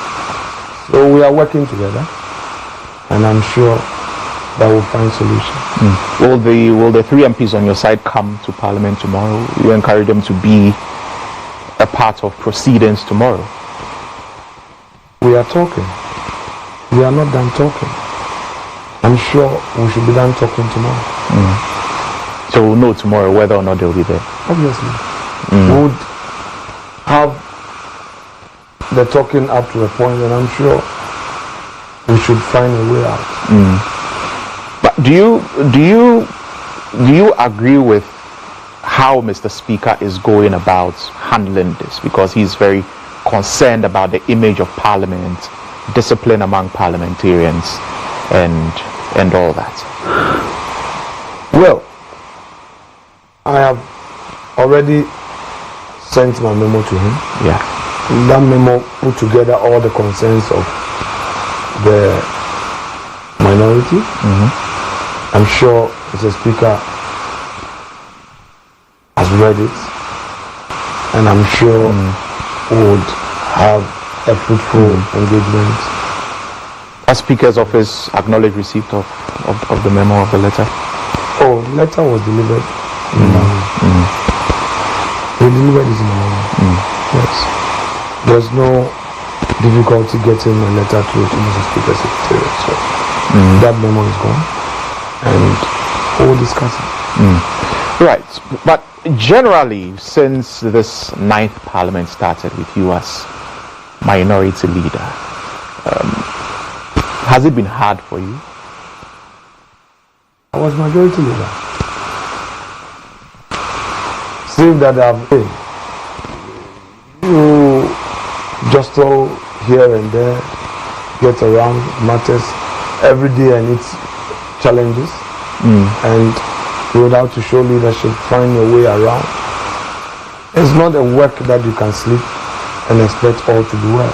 So we are working together, and I'm sure that we'll find solution. Will the three MPs on your side come to Parliament tomorrow? You encourage them to be a part of proceedings tomorrow? We are talking. We are not done talking. I'm sure we should be done talking tomorrow. So we'll know tomorrow whether or not they'll be there. Obviously. We would have the talking up to a point, and I'm sure we should find a way out. But do you agree with how Mr. Speaker is going about handling this? Because he's very concerned about the image of Parliament, discipline among parliamentarians, and all that. Well, I have already sent my memo to him. Yeah. That memo put together all the concerns of the minority. I'm sure Mr. Speaker has read it, and I'm sure we would have a fruitful engagement. Has Speaker's office acknowledged receipt of the memo, of the letter? Oh, the letter was delivered in the morning. They delivered it in the morning. Yes. There's no difficulty getting a letter through to Mr. Speaker's secretariat. So that memo is gone, and we'll discuss it. Right. But generally, since this 9th Parliament started with you as minority leader, has it been hard for you? I was majority leader. Save that I've been. You jostle here and there, get around matters every day and its challenges, and you would have to show leadership, find your way around. It's not a work that you can sleep and expect all to do well.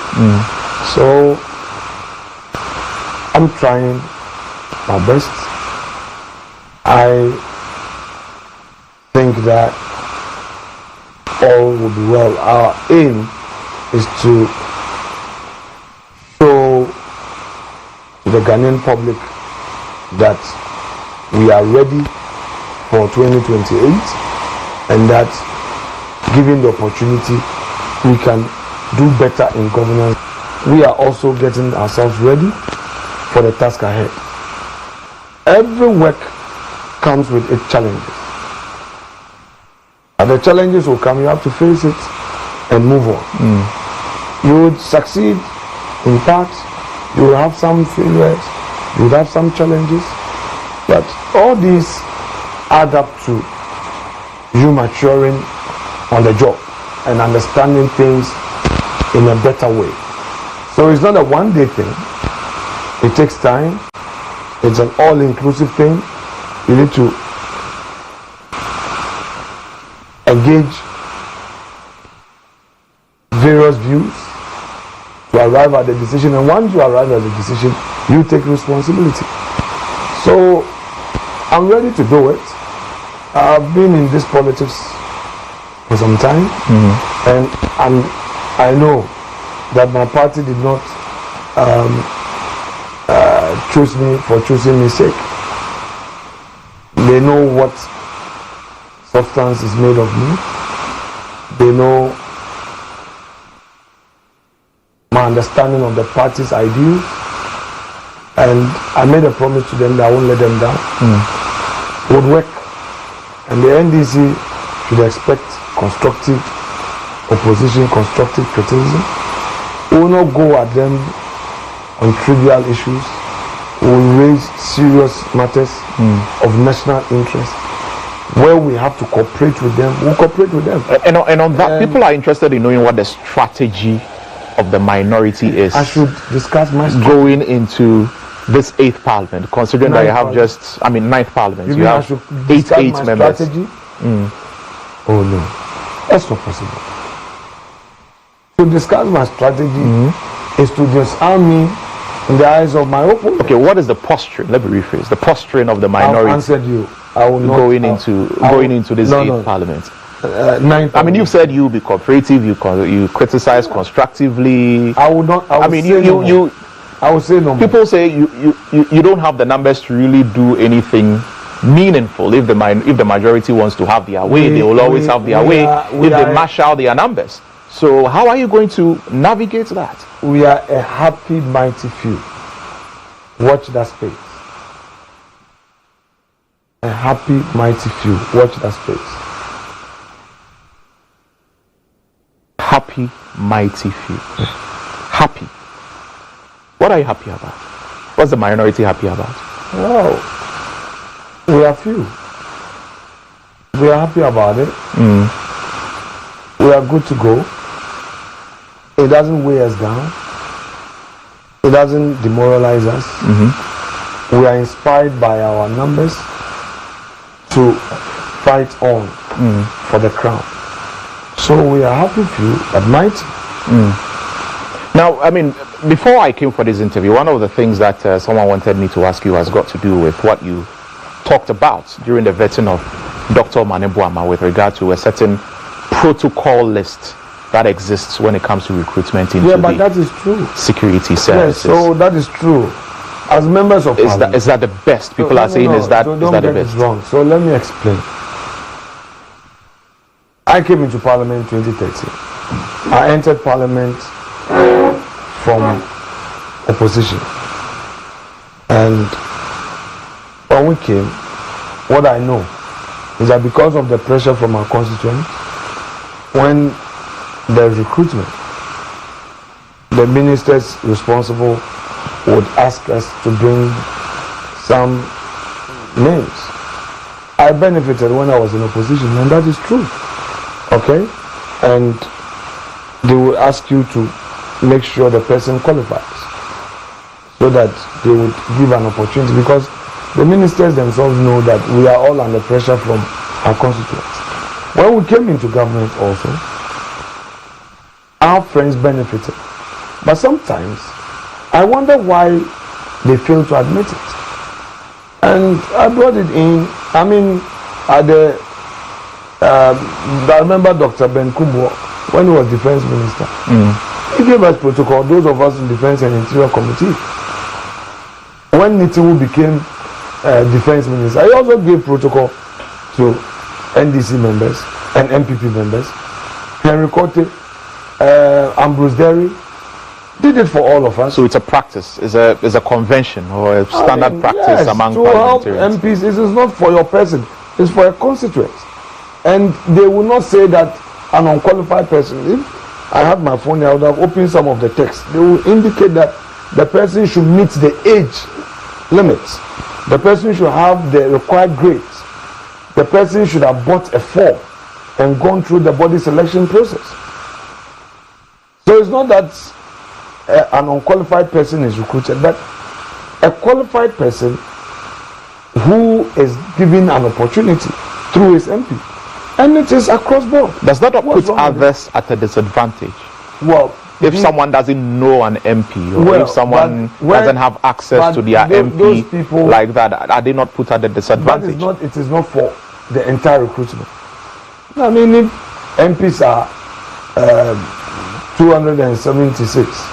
So I'm trying my best. I think that all will be well. Our aim is to show the Ghanaian public that we are ready for 2028, and that given the opportunity we can do better in governance. We are also getting ourselves ready for the task ahead. Every work comes with its challenges, and the challenges will come. You have to face it and move on. You would succeed in part, you will have some failures, you would have some challenges, but all these add up to you maturing on the job and understanding things in a better way. So it's not a one-day thing. It takes time. It's an all-inclusive thing. You need to engage various views to arrive at the decision, and once you arrive at the decision, you take responsibility. So I'm ready to do it. I've been in this politics for some time, and I know that my party did not choose me for choosing me sake. They know what substance is made of me. They know my understanding of the party's ideals, and I made a promise to them that I won't let them down. Would work And the NDC should expect constructive opposition, constructive criticism. We will not go at them on trivial issues. We will raise serious matters of national interest. Where we have to cooperate with them, we'll cooperate with them. And on that, people are interested in knowing what the strategy of the minority is. I should discuss my strategy. Going into this 8th Parliament, considering that you have just, 9th Parliament, you have 8 members. Strategy? Oh no, that's not possible. To discuss my strategy is to disarm me in the eyes of my opponent. Okay, what is the posturing? Let me rephrase. The posturing of the minority. I've answered you. I will not going into this 8th Parliament. 9th. I mean, you said you'll be cooperative. You criticize constructively. I will not. I will say no more. People say you don't have the numbers to really do anything meaningful. If the majority wants to have their way, they will always have their way. If they mash out their numbers. So how are you going to navigate that? We are a happy, mighty few. Watch that space. A happy, mighty few. Watch that space. Happy, mighty few. Happy. What are you happy about? What's the minority happy about? Well, we are few. We are happy about it. We are good to go. It doesn't weigh us down. It doesn't demoralize us. We are inspired by our numbers to fight on for the crown. So we are happy few, but mighty. Now, I mean, before I came for this interview, one of the things that someone wanted me to ask you has got to do with what you talked about during the vetting of Dr. Manebuama with regard to a certain protocol list that exists when it comes to recruitment into but that is true. Security services. Yes, so that is true. As members of Parliament, is that the best? People are saying is that the best? Wrong. So let me explain. I came into Parliament in 2013. I entered Parliament from opposition, and when we came, what I know is that because of the pressure from our constituents, when there's recruitment, the ministers responsible would ask us to bring some names. I benefited when I was in opposition, and that is true. Okay? And they will ask you to make sure the person qualifies, so that they would give an opportunity, because the ministers themselves know that we are all under pressure from our constituents. When we came into government also, our friends benefited. But sometimes I wonder why they fail to admit it. And I brought it in. I mean, I remember Dr. Ben Kubo when he was defense minister. He gave us protocol, those of us in Defense and Interior Committee. When Nitiwu became defense minister, he also gave protocol to NDC members and MPP members. Henry Kote, Ambrose Derry, did it for all of us. So it's a practice, it's a convention or a standard practice among to help parliamentarians. MPs. It is not for your person, it's for a constituent. And they will not say that an unqualified person, if I had my phone, I would have opened some of the text. They will indicate that the person should meet the age limits. The person should have the required grades. The person should have bought a form and gone through the body selection process. So it's not that an unqualified person is recruited, but a qualified person who is given an opportunity through his MP. And it is across board. Does that not put others at a disadvantage? Well, if someone doesn't know an MP, or if someone doesn't have access to their MP people, like that, are they not put at a disadvantage? It is not for the entire recruitment. I mean, if MPs are 276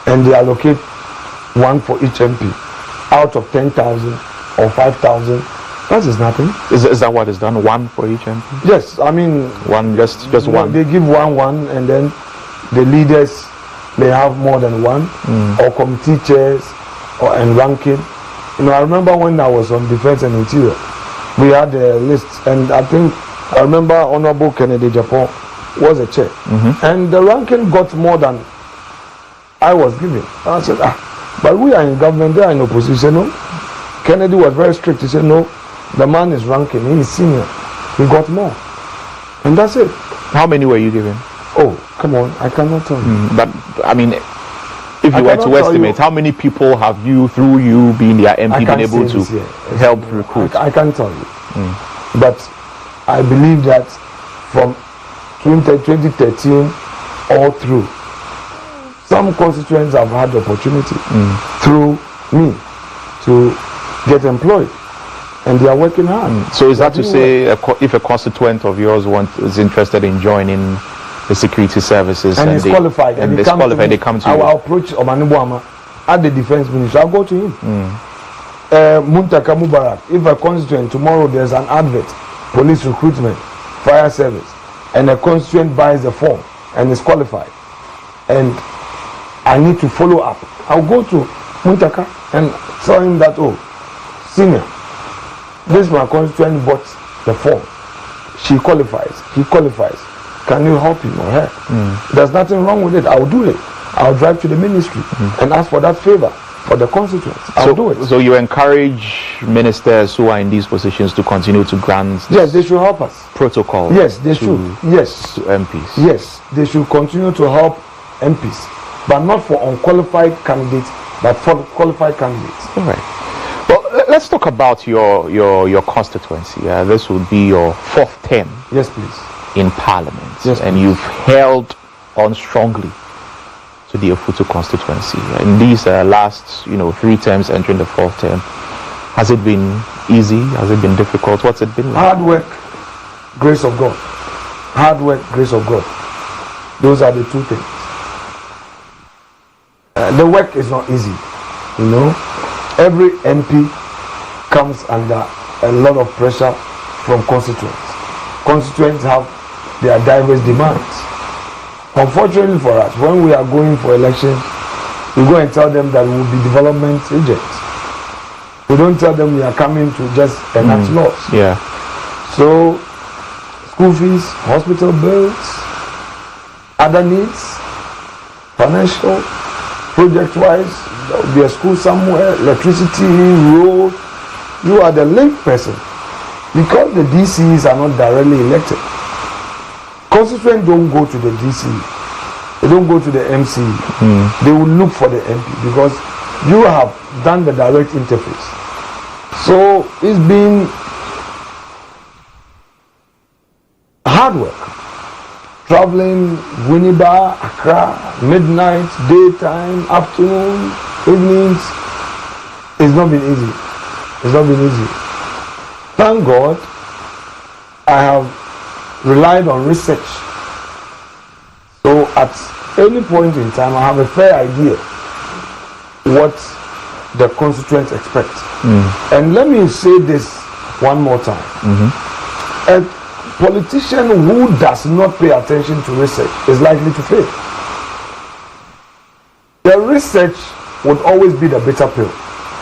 and they allocate one for each MP out of 10,000 or 5,000, that is nothing. Is that what is done? One for each MP? Yes, I mean, one, just one. They give one, and then the leaders, they have more than one, or committee chairs, and ranking. You know, I remember when I was on Defense and Interior, we had a list, and I remember Honorable Kennedy Japan was a chair, and the ranking got more than I was given. I said, but we are in government, they are in opposition. No, Kennedy was very strict. He said, no, the man is ranking, he is senior, he got more, and that's it. How many were you given? Oh, come on, I cannot tell you. But I mean, if you were to estimate, how many people have you, through you being their MP, been able to help recruit? I can't tell you. But I believe that from 2013 all through, some constituents have had the opportunity through me to get employed, and they are working hard. So is that to say, if a constituent of yours is interested in joining the security services and is qualified, and they come to you, I will approach Omanibuama at the defense ministry. I'll go to him. Muntaka Mubarak, if a constituent tomorrow there's an advert, police recruitment, fire service, and a constituent buys the form and is qualified, and I need to follow up, I'll go to Muntaka and tell him that, oh, senior, this my constituent bought the form, she qualifies, he qualifies, can you help him or her? There's nothing wrong with it. I'll do it. I'll drive to the ministry and ask for that favor for the constituents. I'll do it. So you encourage ministers who are in these positions to continue to grant yes, they should help us. Protocol. Yes, they should. Yes. To MPs. Yes, they should continue to help MPs, but not for unqualified candidates, but for qualified candidates. All right. Well, let's talk about your constituency. This would be your 4th term. Yes, please. In Parliament, yes, and you've held on strongly to the Ofuto constituency. In these last, 3 terms, entering the 4th term, has it been easy? Has it been difficult? What's it been like? Hard work, grace of God. Hard work, grace of God. Those are the 2 things. The work is not easy, Every MP comes under a lot of pressure from constituents. Constituents have their diverse demands. Unfortunately for us, when we are going for elections, we go and tell them that we will be development agents. We don't tell them we are coming to just enact laws. Yeah. So, school fees, hospital bills, other needs, financial, project-wise, there will be a school somewhere, electricity, road. You are the link person. Because the DCs are not directly elected, constituents don't go to the DC, they don't go to the MC, they will look for the MP because you have done the direct interface. So it's been hard work, traveling Winneba, Accra, midnight, daytime, afternoon, evenings. It's not been easy. It's not been easy. Thank God, I have relied on research. So at any point in time, I have a fair idea what the constituents expect. And let me say this one more time. A politician who does not pay attention to research is likely to fail. The research would always be the bitter pill.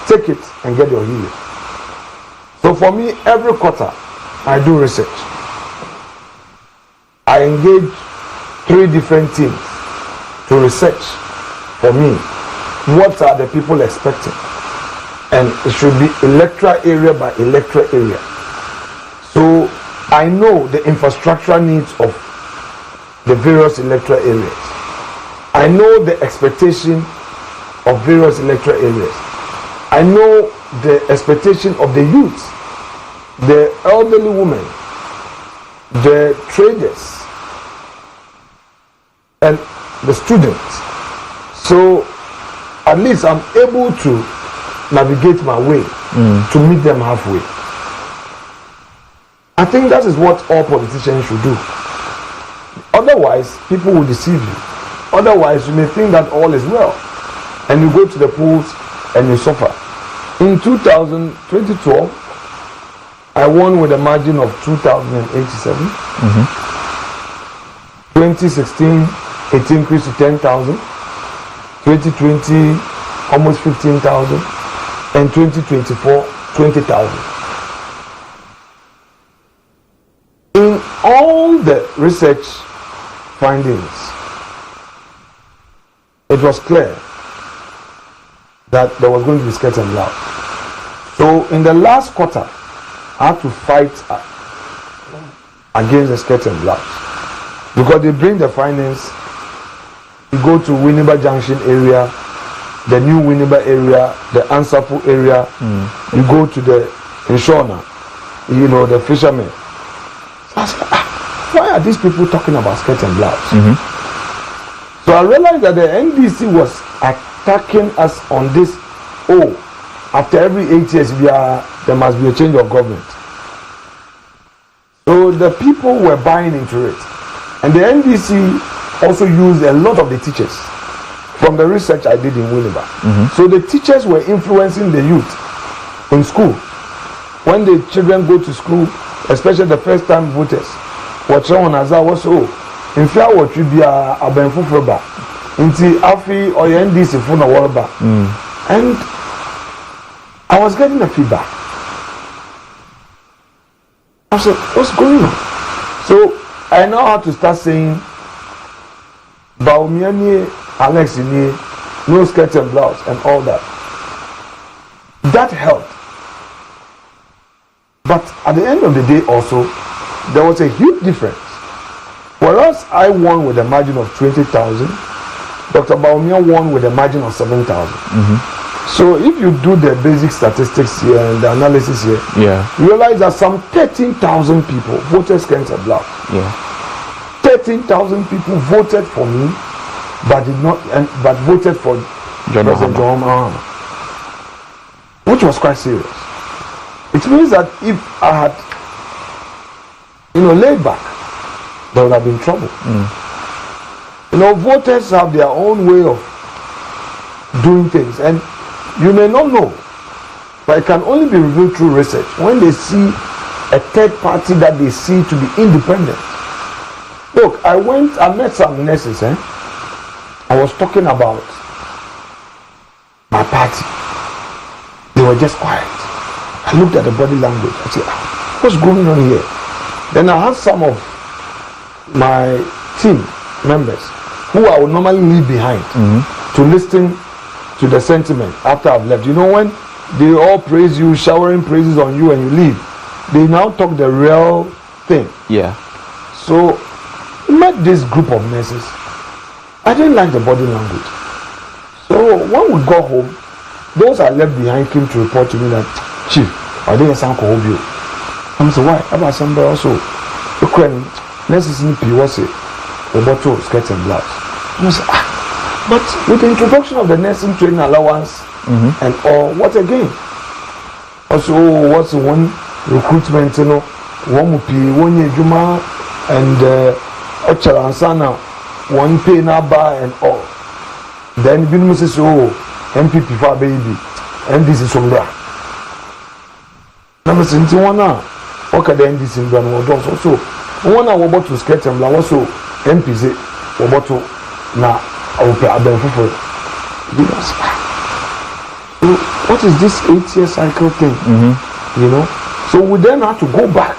Take it and get your healing. So for me, every quarter, I do research. I engage 3 different teams to research for me what are the people expecting. And it should be electoral area by electoral area. So I know the infrastructural needs of the various electoral areas. I know the expectation of various electoral areas. I know the expectation of the youth, the elderly women, the traders, and the students. So at least I'm able to navigate my way to meet them halfway. I think that is what all politicians should do. Otherwise, people will deceive you. Otherwise, you may think that all is well, and you go to the polls and you suffer. In 2012, I won with a margin of 2,087. 2016, it increased to 10,000. 2020, almost 15,000. And 2024, 20,000. of the research findings, it was clear that there was going to be skirt and blouse. So in the last quarter, I had to fight against the skirt and blouse because they bring the findings. You go to Winneba Junction area, the new Winneba area, the Ansafu area. You go to the Inshona, the fishermen. So I said, why are these people talking about skirt and blouse? So I realized that the NDC was attacking us on this. After every 8 years, there must be a change of government. So the people were buying into it. And the NDC also used a lot of the teachers from the research I did in Winneba. So the teachers were influencing the youth in school. When the children go to school, especially the first time voters, what someone has was in fear what you be a benfo foba into Afi or NDC for no warba. And I was getting the feedback. I said, what's going on? So I now had to start saying, Baumiani, Alex, no skirt and blouse, and all that. That helped. But at the end of the day, also, there was a huge difference. Whereas I won with a margin of 20,000, Dr. Baumia won with a margin of 7,000. So if you do the basic statistics here and the analysis here, you realize that some 13,000 people voted skirt and blouse. 13,000 people voted for me, but voted for President John Mahama, which was quite serious. It means that if I had, laid back, there would have been trouble. Voters have their own way of doing things, and you may not know, but it can only be revealed through research. When they see a third party that they see to be independent. Look, I met some nurses, I was talking about my party. They were just quiet. I looked at the body language. I said, what's going on here? Then I had some of my team members who I would normally leave behind to listen to the sentiment after I've left. When they all praise you, showering praises on you, and you leave, they now talk the real thing. So met this group of nurses. I didn't like the body language. So when we got home, those I left behind came to report to me that, Chief, I didn't sound cold you. I said, why? About somebody also. Nurses need to was it. The bottle, skirt and blouse. I said, but with the introduction of the nursing training allowance and all, what again? Also, what's one recruitment, one mupi, 1 year juma, and Ocharansana, one pay naba and all. Then Bin says, MPP for baby, and this is Sombra. Number 21 now. Okay, then this is one was also. One hour about to sketch and blouse, also MPC, about to now. I will pay a benefit. What is this 8-year cycle thing? So we then have to go back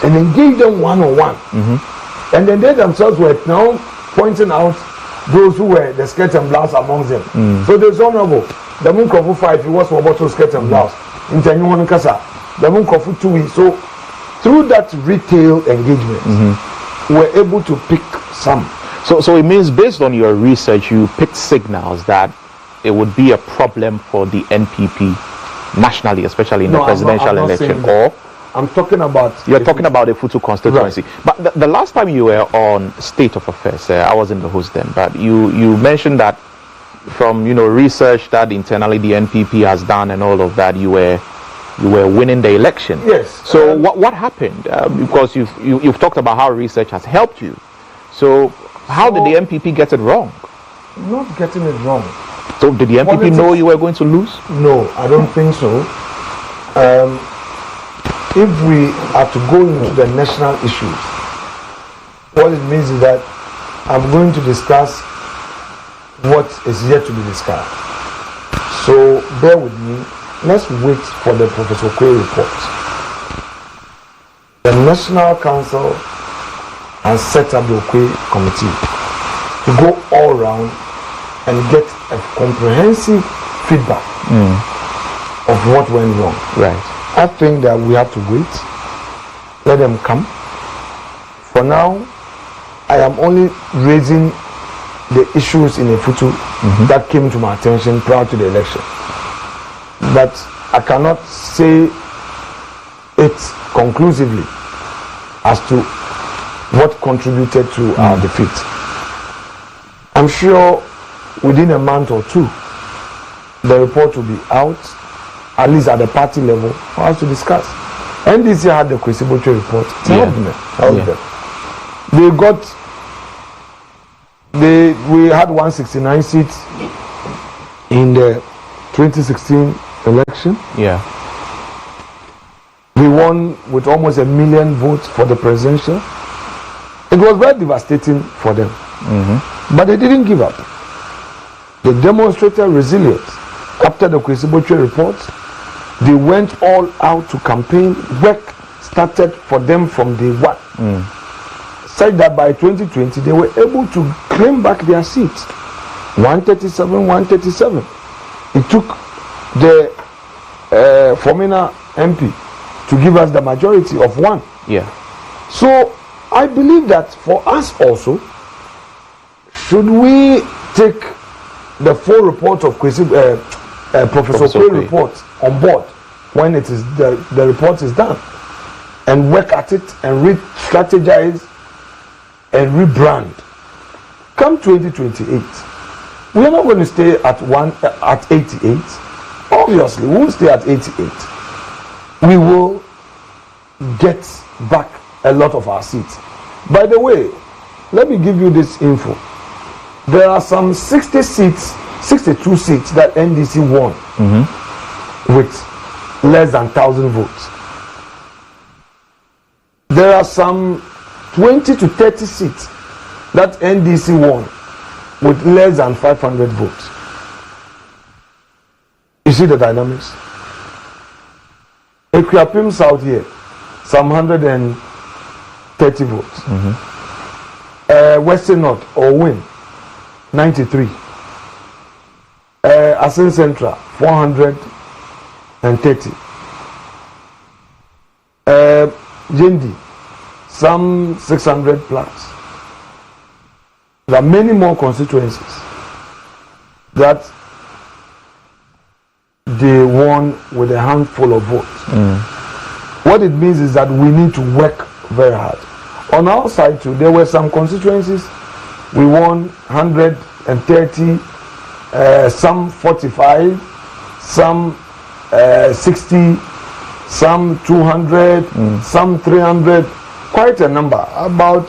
and engage them one-on-one. And then they themselves were now pointing out those who were the skirt and blouse amongst them. So there's honorable. The Munkofu 5, he was about to skirt and blouse. In Tanyuan Kasa, the Munkofu 2. So through that retail engagement, we're able to pick some. So it means based on your research, you picked signals that it would be a problem for the NPP nationally, especially in the presidential election. Or I'm talking about... You're talking about the Futu constituency. Right. But the last time you were on State of Affairs, I wasn't the host then, but you mentioned that from research that internally the NPP has done and all of that, you were winning the election. Yes. So what happened? Because you've talked about how research has helped you. So how did the NPP get it wrong? Not getting it wrong. So did the NPP know you were going to lose? No, I don't think so. If we are to go into the national issues, what it means is that I'm going to discuss what is yet to be discussed. So bear with me. Let's wait for the Professor Kwe report. The National Council and set up the OK committee to go all round and get a comprehensive feedback of what went wrong. Right. I think that we have to wait. Let them come. For now, I am only raising the issues in a photo that came to my attention prior to the election. But I cannot say it conclusively as to what contributed to our defeat. I'm sure within a month or two, the report will be out, at least at the party level, for us to discuss. NDC had the Kwesi-Botwe report. Help them. We had 169 seats in the 2016 election. Yeah. We won with almost 1 million votes for the presidential. It was very devastating for them. But they didn't give up. They demonstrated resilience. After the Kwesi-Botwe report, they went all out to campaign. Work started for them from day one. Such that by 2020, they were able to claim back their seats. 137. It took the Fomina MP to give us the majority of 1. Yeah. So I believe that for us also, should we take the full report of Professor Kwe report on board when it is the report is done, and work at it and re-strategize and rebrand. Come 2028, we are not going to stay at 88. Obviously, we won't stay at 88. We will get back a lot of our seats. By the way, let me give you this info. There are some 62 seats that NDC won with less than 1,000 votes. There are some 20 to 30 seats that NDC won with less than 500 votes. You see the dynamics? Equiapim South here, some 130 votes. Western North or Win, 93. Asin Central, 430. Jendi, some 600 plus. There are many more constituencies that they won with a handful of votes. What it means is that we need to work very hard. On our side too, there were some constituencies we won 130, some 45, some 60, some 200, some 300, quite a number. About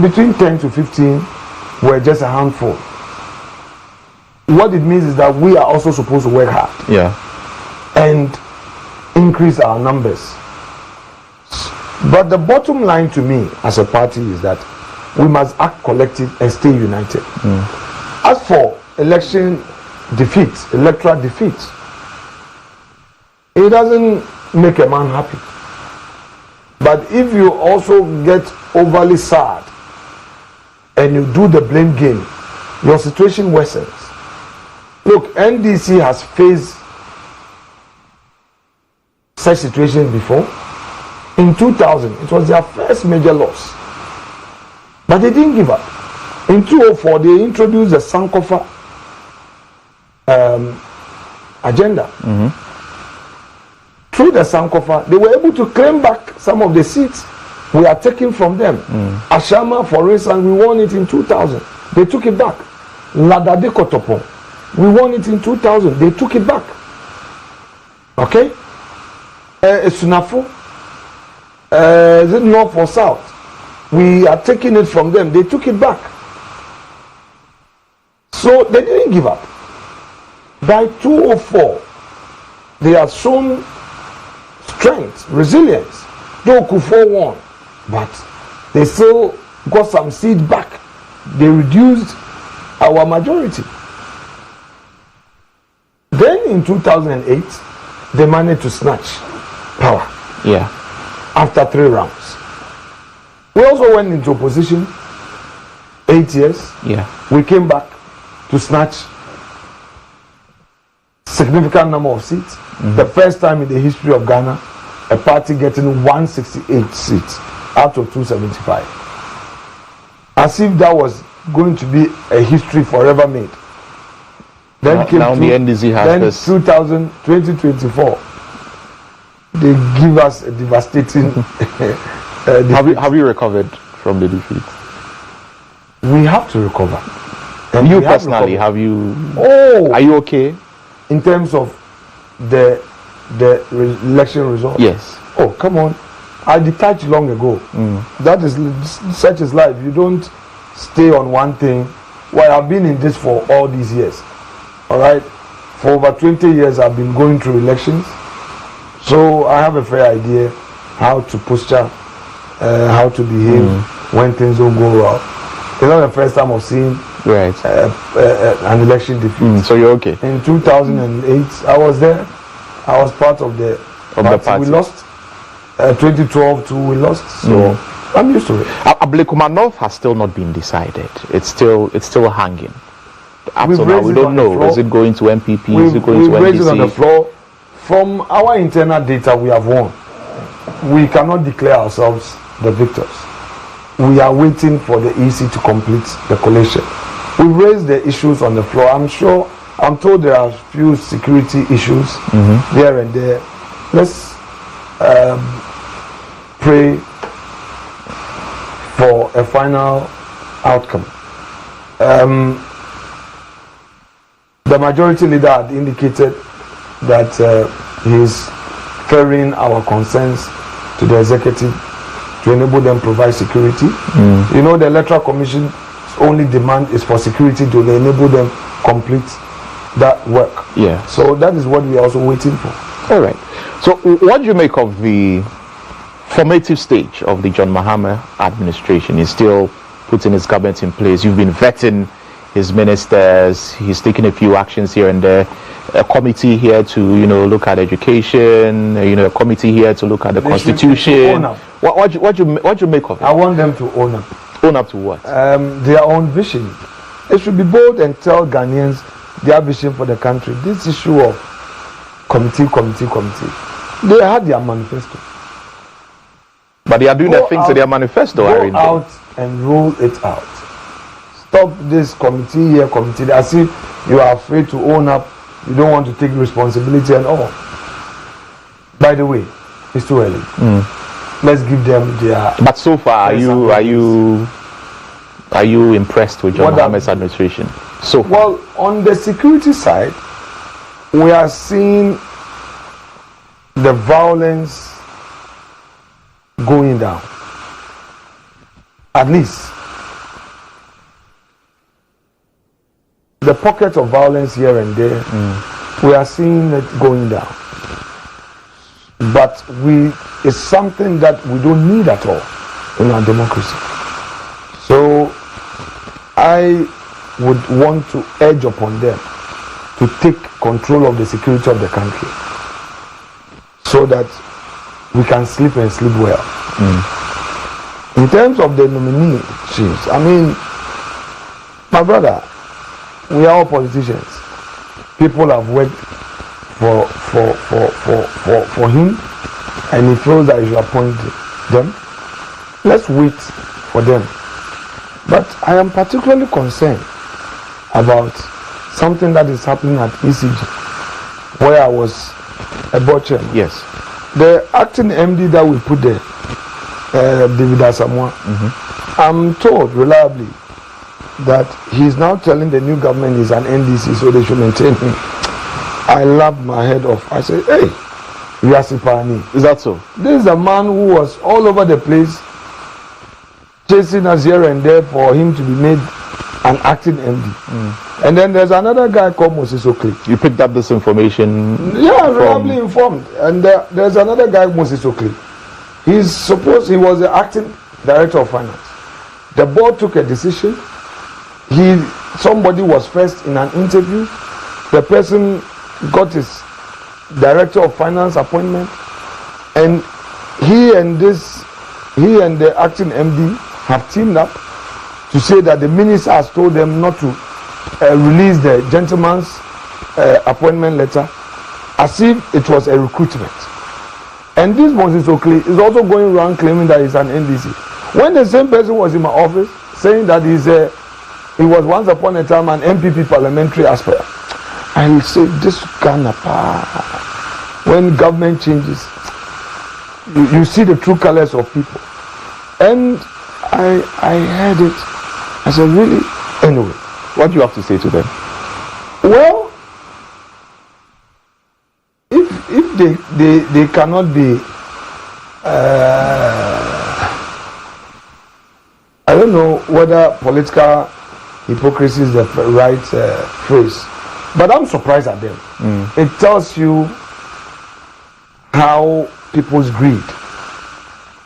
between 10 to 15 were just a handful. What it means is that we are also supposed to work hard. Yeah. And increase our numbers. But the bottom line to me as a party is that we must act collective and stay united. As for electoral defeat, it doesn't make a man happy. But if you also get overly sad and you do the blame game, your situation worsens. Look, NDC has faced such situations before. In 2000, it was their first major loss. But they didn't give up. In 2004, they introduced the Sankofa agenda. Through the Sankofa, they were able to claim back some of the seats we are taking from them. Ashama, for instance, we won it in 2000. They took it back. Ladade Kotopon, we won it in 2000. They took it back. Okay? Sunafo, is it north or south? We are taking it from them. They took it back. So they didn't give up. By 2004, they have shown strength, resilience. Though Kufo won, but they still got some seat back. They reduced our majority. Then in 2008, they managed to snatch power. Yeah. After 3 rounds. We also went into opposition 8 years. Yeah. We came back to snatch significant number of seats. The first time in the history of Ghana, a party getting 168 seats out of 275. As if that was going to be a history forever made. Then now the NDC has then this. 2024, they give us a devastating defeat. Have you recovered from the defeat? We have to recover. And you we have personally, recovered. have you? Oh, Are you okay? in terms of the election result? Yes. Oh, come on. I detached long ago. That is such is life. You don't stay on one thing. Well, I've been in this for all these years. All right. For over 20 years, I've been going through elections. So I have a fair idea how to posture, how to behave when things don't go well. It's not the first time I've seen Right. an election defeat. So you're okay. In 2008, I was there. I was part of the party. We lost. 2012 too, we lost. So I'm used to it. Ablekumanov has still not been decided. It's still hanging. Up We've to now, raised we it don't on the know. floor. Is it going to MPP? Is it going We've to raised it on the NDC? floor. From our internal data, we have won. We cannot declare ourselves the victors. We are waiting for the EC to complete the collation. We've raised the issues on the floor. I'm told there are a few security issues there and there. Let's pray for a final outcome. The majority leader had indicated that he's carrying our concerns to the executive to enable them provide security. You know, the Electoral Commission's only demand is for security to enable them complete that work. Yeah. So that is what we are also waiting for. All right. So what do you make of the formative stage of the John Mahama administration? He's still putting his cabinet in place. You've been vetting his ministers. He's taking a few actions here and there. A committee here to, look at education. A committee here to look at the Constitution. What do you make of it? I want them to own up. Own up to what? Their own vision. They should be bold and tell Ghanaians their vision for the country. This issue of committee. They had their manifesto. But they are doing the things in their manifesto. Go out and roll it out. Stop this committee here, committee there. As if you are afraid to own up. You don't want to take responsibility and all. By the way, it's too early. Let's give them their. But so far, are you impressed with John Mahama's administration? So far? Well, on the security side, we are seeing the violence going down. At least the pockets of violence here and there, we are seeing it going down. But it's something that we don't need at all in our democracy. So I would want to urge upon them to take control of the security of the country so that we can sleep and sleep well. In terms of the nominations, I mean, my brother, we are all politicians. People have worked for him, and he feels that he should appoint them. Let's wait for them. But I am particularly concerned about something that is happening at ECG, where I was a board chairman. Yes. The acting MD that we put there, David Asamoah, I'm told reliably that he's now telling the new government he's an NDC, so they should maintain him. I laughed my head off. I said, hey, Yasipani. Is that so? This is a man who was all over the place, chasing us here and there for him to be made an acting MD. And then there's another guy called Moses Oakley. You picked up this information? Yeah, reliably informed. And there's another guy, Moses Oakley. He was the acting director of finance. The board took a decision. Somebody was first in an interview. The person got his director of finance appointment, and he and this he and the acting MD have teamed up to say that the minister has told them not to release the gentleman's appointment letter as if it was a recruitment. And this Moses Oakley is also going around claiming that he's an NDC. When the same person was in my office saying that he was once upon a time an MPP parliamentary aspirant. And say this Ghana, when government changes, you see the true colors of people. And I heard it. I said, really? Anyway, what do you have to say to them? Well, if they cannot be, I don't know whether political hypocrisy is the right phrase, but I'm surprised at them. It tells you how people's greed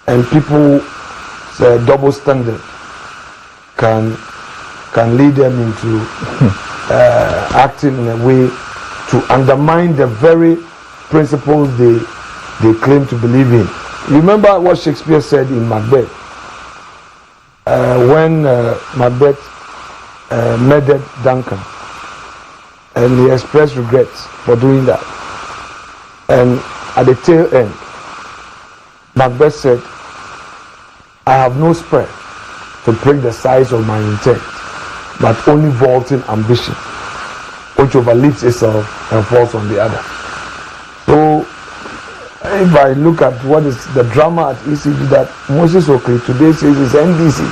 and people's double standard can lead them into acting in a way to undermine the very principles they claim to believe in. Remember what Shakespeare said in Macbeth, when Macbeth murdered Duncan, and he expressed regrets for doing that. And at the tail end, Macbeth said, I have no spare to break the size of my intent, but only vaulting ambition, which overleaps itself and falls on the other. So, if I look at what is the drama at ECG that Moses Oakley today says is NDC,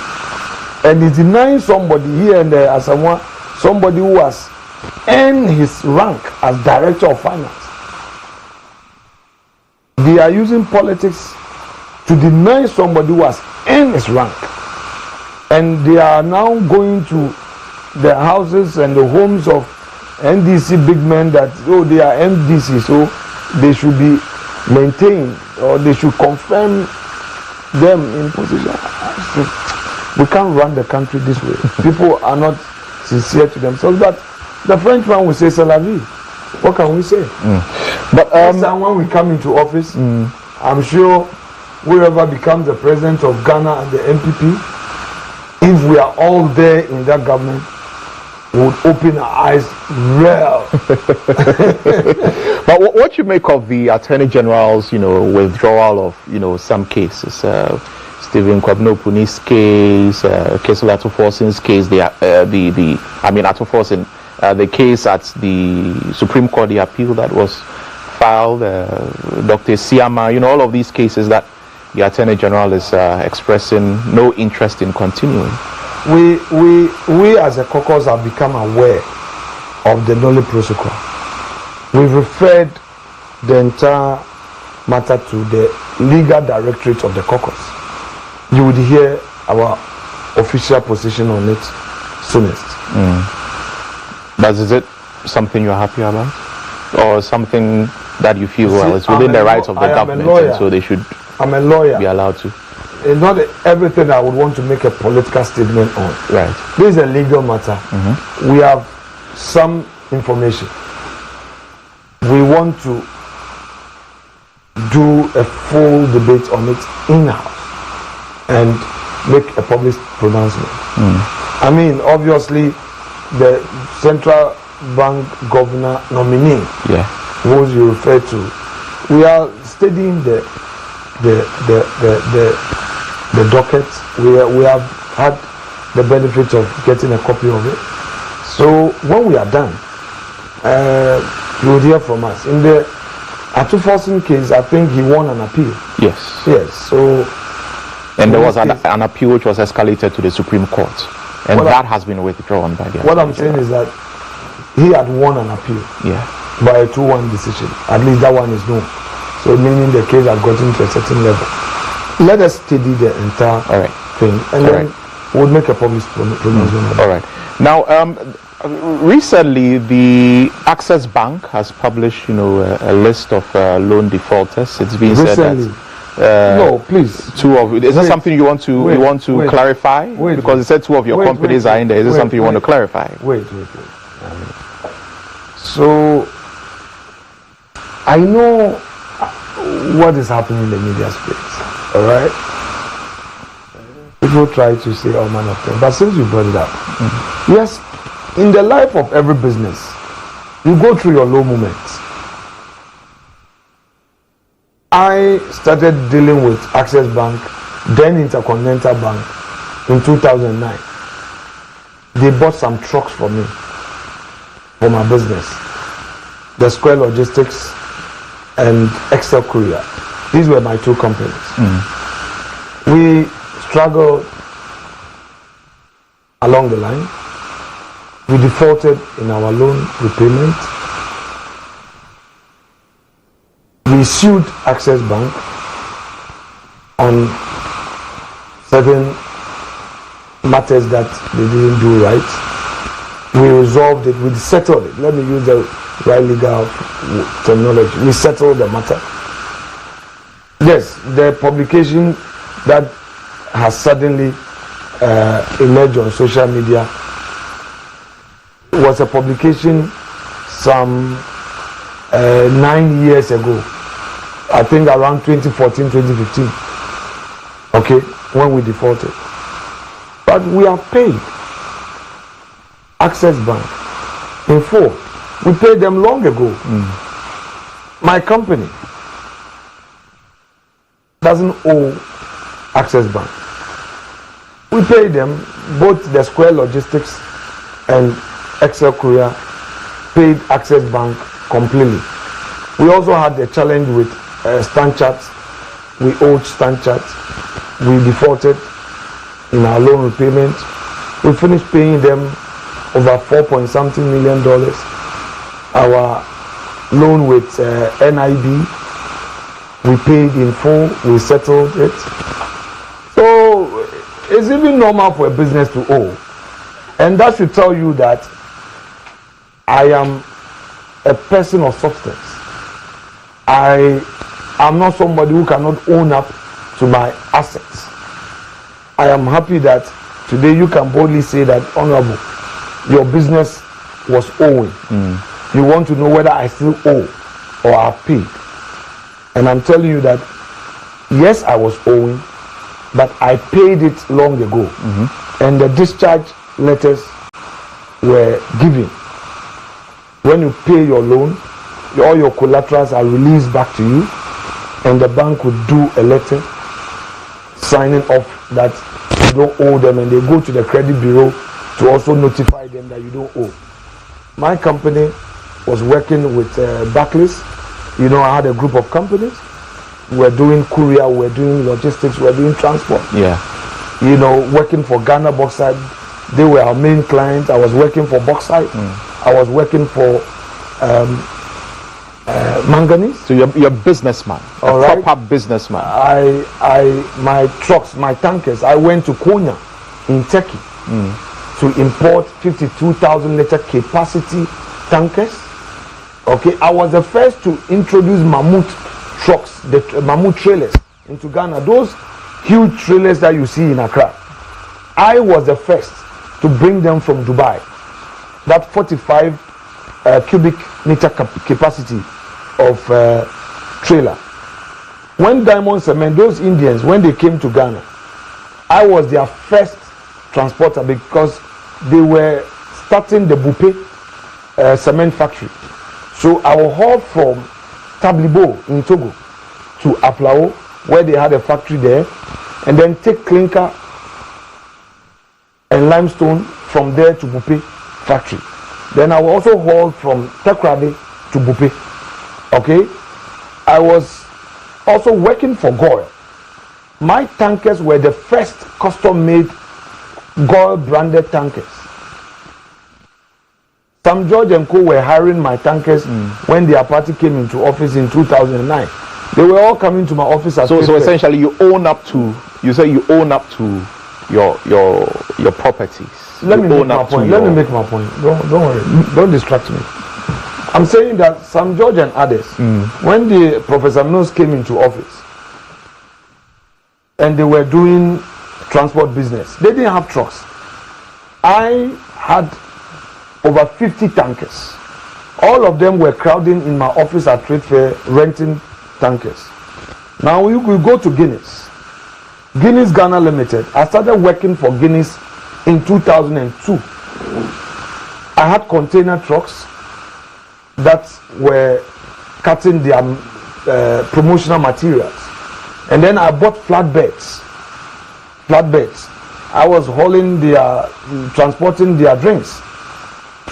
and he's denying somebody here and there as somebody who has earned his rank as Director of Finance. They are using politics to deny somebody who has earned his rank. And they are now going to the houses and the homes of NDC big men that, they are NDC, so they should be maintained, or they should confirm them in position. We can't run the country this way. People are not sincere to themselves. But the Frenchman will say, c'est la vie. What can we say? But when we come into office, I'm sure whoever becomes the president of Ghana and the MPP, if we are all there in that government, we would open our eyes real. But what you make of the Attorney General's, withdrawal of, some cases? Stephen Kwabnopuni's case, case of Atoforsin's case, Atoforsin, the case at the Supreme Court, the appeal that was filed, Dr. Siama, all of these cases that the Attorney General is expressing no interest in continuing. We as a caucus have become aware of the Nolly protocol. We've referred the entire matter to the legal directorate of the caucus. You would hear our official position on it soonest. But is it something you're happy about? Or something that you feel, it's within the rights of the government, and so they should I'm a lawyer. Be allowed to. It's not everything I would want to make a political statement on. Right. This is a legal matter. We have some information. We want to do a full debate on it in-house and make a public pronouncement. I mean, obviously, the central bank governor nominee, who you refer to, we are studying the docket. We have had the benefit of getting a copy of it. So when we are done, you will hear from us. In the Atoforsin case, I think he won an appeal. Yes. So, and there was an appeal which was escalated to the Supreme Court, and that has been withdrawn by the. What I'm saying is that he had won an appeal. By a 2-1 decision. At least that one is known. So meaning the case had gotten to a certain level. Let us study the entire thing, and then we'll make a public pronouncement. All right. Now, recently, the Access Bank has published, a list of loan defaulters. It's been said that. No, please. Two of. Is that something you want to clarify? Because it said two of your companies are in there. Is it something you want to clarify? Wait. So, I know what is happening in the media space. All right. People try to say all manner of things, but since you brought it up, yes, in the life of every business, you go through your low moments. I started dealing with Access Bank, then Intercontinental Bank, in 2009. They bought some trucks for me, for my business. The Square Logistics and Excel Courier. These were my two companies. We struggled along the line. We defaulted in our loan repayment. We sued Access Bank on certain matters that they didn't do right. We resolved it, we settled it. Let me use the right legal terminology. We settled the matter. Yes, the publication that has suddenly emerged on social media was a publication some 9 years ago. I think around 2014, 2015. Okay, when we defaulted. But we have paid Access Bank in full. We paid them long ago. My company doesn't owe Access Bank. We paid them, both the Square Logistics and Excel Courier paid Access Bank completely. We also had a challenge with Stanchart. We owed Stanchart. We defaulted in our loan repayment. We finished paying them over $4.something million. Our loan with NIB, we paid in full. We settled it. So it's even normal for a business to owe. And that should tell you that I am a person of substance. I am not somebody who cannot own up to my assets. I am happy that today you can boldly say that, Honorable, your business was owing. You want to know whether I still owe or I paid. And I'm telling you that, yes, I was owing, but I paid it long ago. And the discharge letters were given. When you pay your loan, all your collaterals are released back to you, and the bank would do a letter signing off that you don't owe them, and they go to the credit bureau to also notify them that you don't owe. My company was working with Barclays. You know, I had a group of companies. We're doing courier, we're doing logistics, we're doing transport. Yeah. You know, working for Ghana Bauxite. They were our main clients. I was working for Bauxite. I was working for manganese. So you're a businessman, a proper businessman. My trucks, my tankers, I went to Konya in Turkey to import 52,000 liter capacity tankers. Okay, I was the first to introduce mammoth trucks, the mammoth trailers into Ghana. Those huge trailers that you see in Accra, I was the first to bring them from Dubai. That 45 cubic meter capacity of trailer. When Diamond Cement, those Indians, when they came to Ghana, I was their first transporter because they were starting the Bupe cement factory. So I will haul from Tablibo in Togo to Aplao, where they had a factory there, and then take clinker and limestone from there to Bupe factory. Then I will also haul from Tekrade to Bupe. Okay, I was also working for GHOne. My tankers were the first custom-made GHOne branded tankers. Sam George and Co were hiring my tankers when their party came into office in 2009. They were all coming to my office as so essentially you own up to your properties. Let me make my point. Don't worry. Don't distract me. I'm saying that Sam George and others, when the Professor Mills came into office and they were doing transport business, they didn't have trucks. I had over 50 tankers. All of them were crowding in my office at Trade Fair, renting tankers. Now we go to Guinness. Guinness Ghana Limited. I started working for Guinness in 2002. I had container trucks that were cutting their promotional materials. And then I bought flatbeds. I was hauling transporting their drinks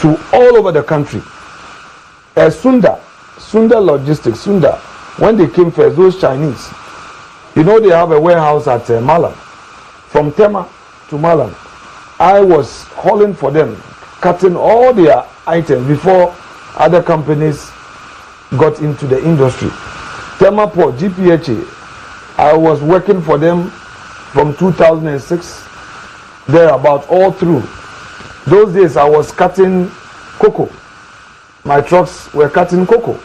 to all over the country. Sunda Logistics, when they came first, those Chinese, they have a warehouse at Malam. From Tema to Malam, I was hauling for them, cutting all their items before other companies got into the industry. Tema Port, GPHA, I was working for them from 2006, thereabout, all through. Those days I was cutting cocoa. My trucks were cutting cocoa.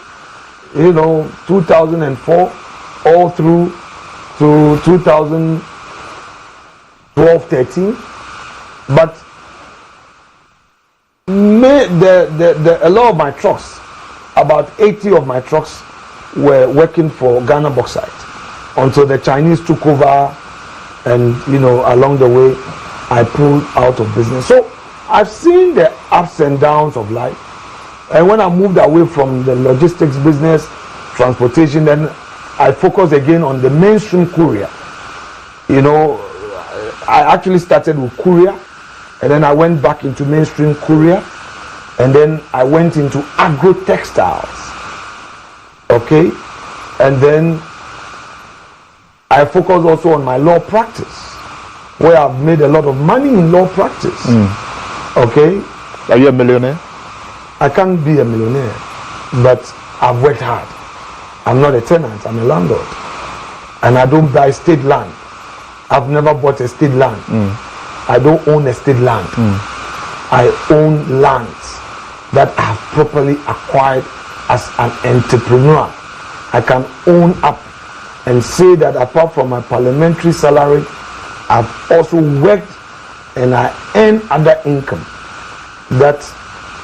2004, all through to 2012, 13. But a lot of my trucks, about 80 of my trucks, were working for Ghana Bauxite until the Chinese took over, and along the way I pulled out of business. So I've seen the ups and downs of life, and when I moved away from the logistics business, transportation, then I focused again on the mainstream courier. I actually started with courier, and then I went back into mainstream courier, and then I went into agro-textiles. Okay, and then I focused also on my law practice, where I've made a lot of money in law practice. Okay, are you a millionaire? I can't be a millionaire, but I've worked hard. I'm not a tenant, I'm a landlord, and I don't buy state land. I've never bought a state land. I don't own a state land. I own lands that I have properly acquired as an entrepreneur. I can own up and say that apart from my parliamentary salary, I've also worked and I earn other income that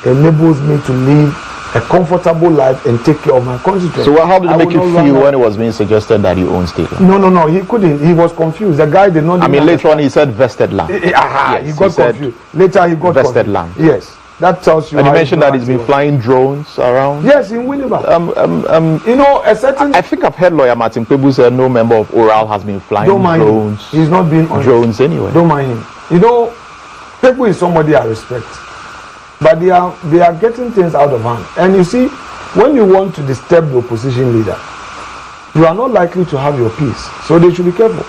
enables me to live a comfortable life and take care of my constituency. So how did it make you feel when it was being suggested that you own state land? No, he couldn't. He was confused. The guy did not. Later on he said vested land. Yes, he got confused. Later he got vested land. Yes, that tells you. And you mentioned that he's been flying drones around. Yes, in Winneba. A certain. I think I've heard lawyer Martin Kwebu say no member of Oral has been flying drones. He's not being honest. Drones anyway. Don't mind him. Kwebu is somebody I respect. But they are getting things out of hand. And you see, when you want to disturb the opposition leader, you are not likely to have your peace. So they should be careful.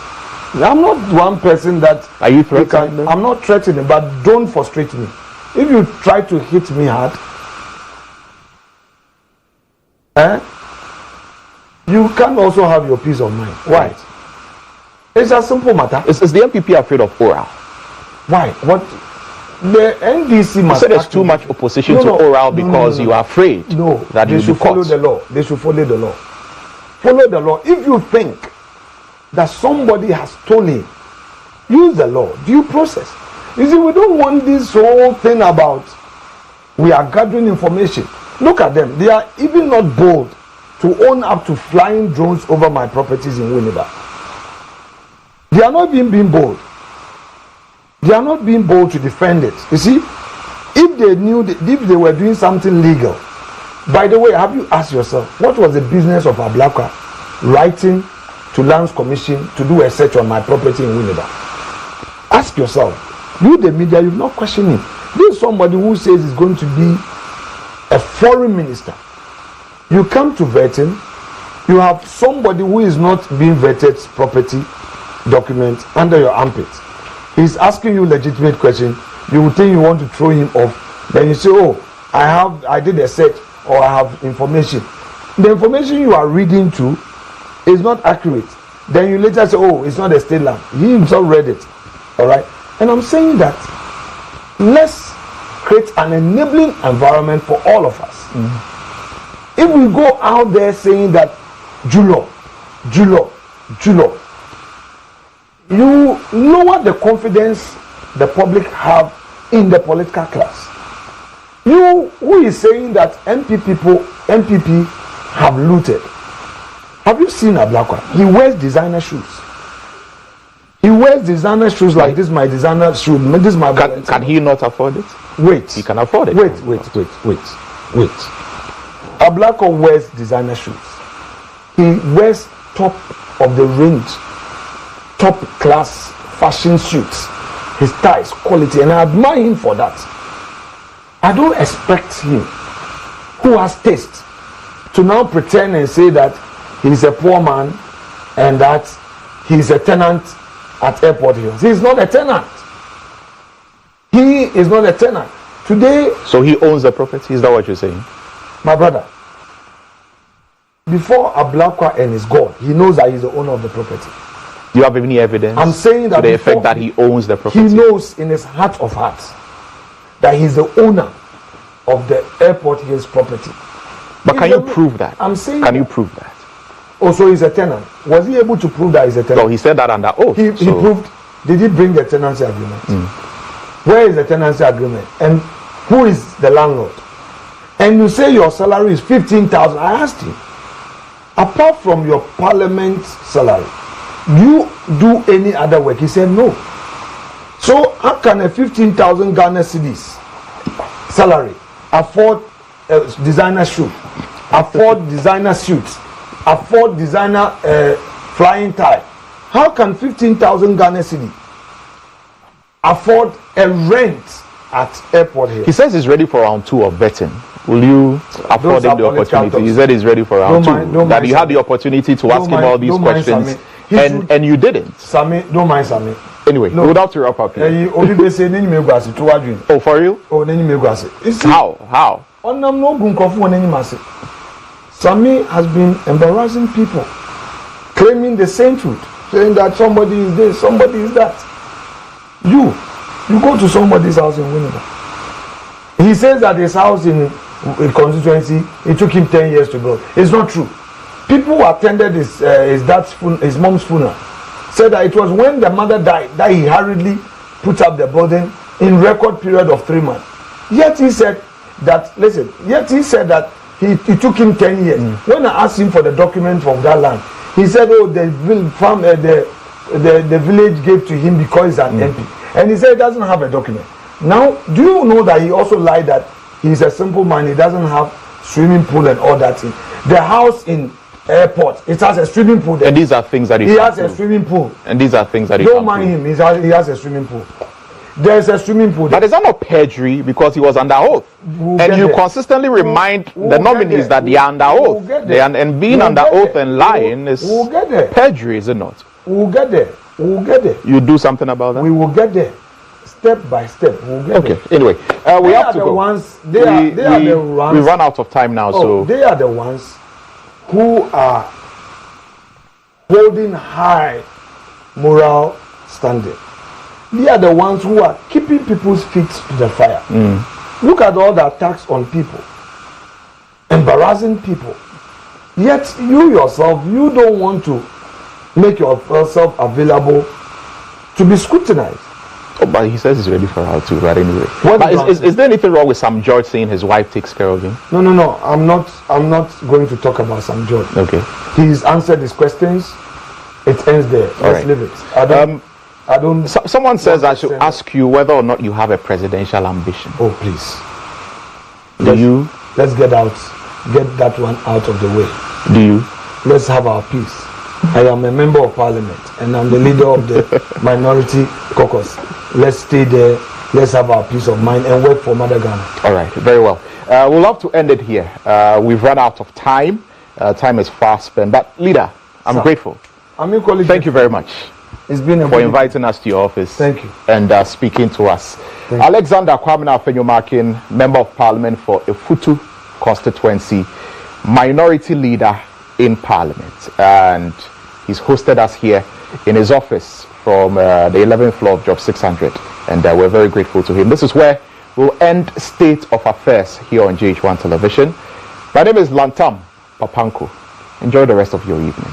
I'm not one person that... Are you threatening them? I'm not threatening, but don't frustrate me. If you try to hit me hard, you can also have your peace of mind. Why? It's a simple matter. Is the MPP afraid of Oral? Why? What? The NDC must... You said there's too much opposition to Oral because you are afraid that they should follow the law. They should follow the law. Follow the law. If you think that somebody has stolen, use the law. Due process. You see, we don't want this whole thing about we are gathering information. Look at them. They are even not bold to own up to flying drones over my properties in Winneba. They are not even being bold. They are not being bold to defend it. You see, if they knew, if they were doing something legal. By the way, have you asked yourself, what was the business of Ablakwa writing to Lands Commission to do a search on my property in Winneba? Ask yourself. You, the media, you've not questioned him. This is somebody who says he's going to be a foreign minister. You come to vetting, you have somebody who is not being vetted property documents under your armpit. He's asking you legitimate question. You would think you want to throw him off. Then you say, oh, I did a search or I have information. The information you are reading to is not accurate. Then you later say, oh, it's not a state land. He himself read it. All right. And I'm saying that let's create an enabling environment for all of us. If we go out there saying that Julo, you lower the confidence the public have in the political class. You who is saying that MPP have looted. Have you seen Ablakwa? He wears designer shoes. He wears designer shoes like this. My designer shoe. This is my. Can he not afford it? Wait. He can afford it. Wait. Papanko wears designer shoes. He wears top of the range, top class fashion suits. His ties, quality, and I admire him for that. I don't expect him, who has taste, to now pretend and say that he's a poor man and that he's a tenant at Airport Hills. He's not a tenant. He is not a tenant. Today... So he owns the property? Is that what you're saying? My brother, before Ablakwa and his God, he knows that he's the owner of the property. Do you have any evidence? I'm saying that to the effect that he owns the property. He knows in his heart of hearts that he's the owner of the Airport Hills property. But can you prove that? I'm saying. Can you prove that? Also, he's a tenant. Was he able to prove that he's a tenant? No, he said that under oath. He proved. Did he bring the tenancy agreement? Where is the tenancy agreement? And who is the landlord? And you say your salary is 15,000. I asked him, apart from your parliament salary, do you do any other work? He said no. So how can a 15,000 Ghana cedis salary afford a designer shoe, afford designer suits, afford designer flying tie? How can 15,000 Ghana cedi afford a rent at Airport Hill? He says he's ready for round 2 of betting. Will you afford him the opportunity? He said he's ready for round 2. That you had the opportunity to ask him all these questions and you didn't. Sami, don't mind Sami. Anyway, we would have to wrap up here. Oh, for real? Oh, How? Sami has been embarrassing people, claiming the sainthood, saying that somebody is this, somebody is that. You go to somebody's house in Winneba. He says that his house in Constituency, it took him 10 years to build. It's not true. People who attended his mom's funeral said that it was when the mother died that he hurriedly put up the building in record period of 3 months. Yet he said that it took him 10 years. When I asked him for the document of that land, he said, oh, the village gave to him because he's an MP. And he said he doesn't have a document. Now, do you know that he also lied that he's a simple man, he doesn't have swimming pool and all that thing? The house in Airport, it has a swimming pool there. And these are things that he has a swimming pool. And these are things that he don't mind him, he has a swimming pool. There's a swimming pool there. But is that not perjury because he was under oath? And you consistently remind the nominees that they are under oath. And being under oath and lying is perjury, is it not? We'll get there. You do something about that? We will get there. Step by step, we'll get there. Anyway, we have to go. They are the ones. We run out of time now, so they are the ones who are holding high moral standard. They are the ones who are keeping people's feet to the fire. Look at all the attacks on people, embarrassing people. Yet you yourself, you don't want to make yourself available to be scrutinized. Oh, but he says he's ready for round 2, but anyway. Is there anything wrong with Sam George saying his wife takes care of him? No. I'm not going to talk about Sam George. Okay. He's answered his questions. It ends there. Let's leave it. I don't. Someone says I should ask you whether or not you have a presidential ambition. Oh, please. Do you? Let's get that one out of the way. Do you? Let's have our peace. I am a member of parliament and I'm the leader of the minority caucus. Let's stay there. Let's have our peace of mind and work for Mother Ghana. All right, very well. We'll have to end it here. We've run out of time. Time is fast spent. But leader, I'm grateful. I'm equally. Thank you very much. It's been for inviting us to your office. Thank you. And speaking to us. Alexander Afenyo-Markin, Member of Parliament for Efutu Constituency, minority leader in Parliament. And he's hosted us here in his office from the 11th floor of Job 600. And we're very grateful to him. This is where we'll end State of Affairs here on GHOne Television. My name is Lantam Papanko. Enjoy the rest of your evening.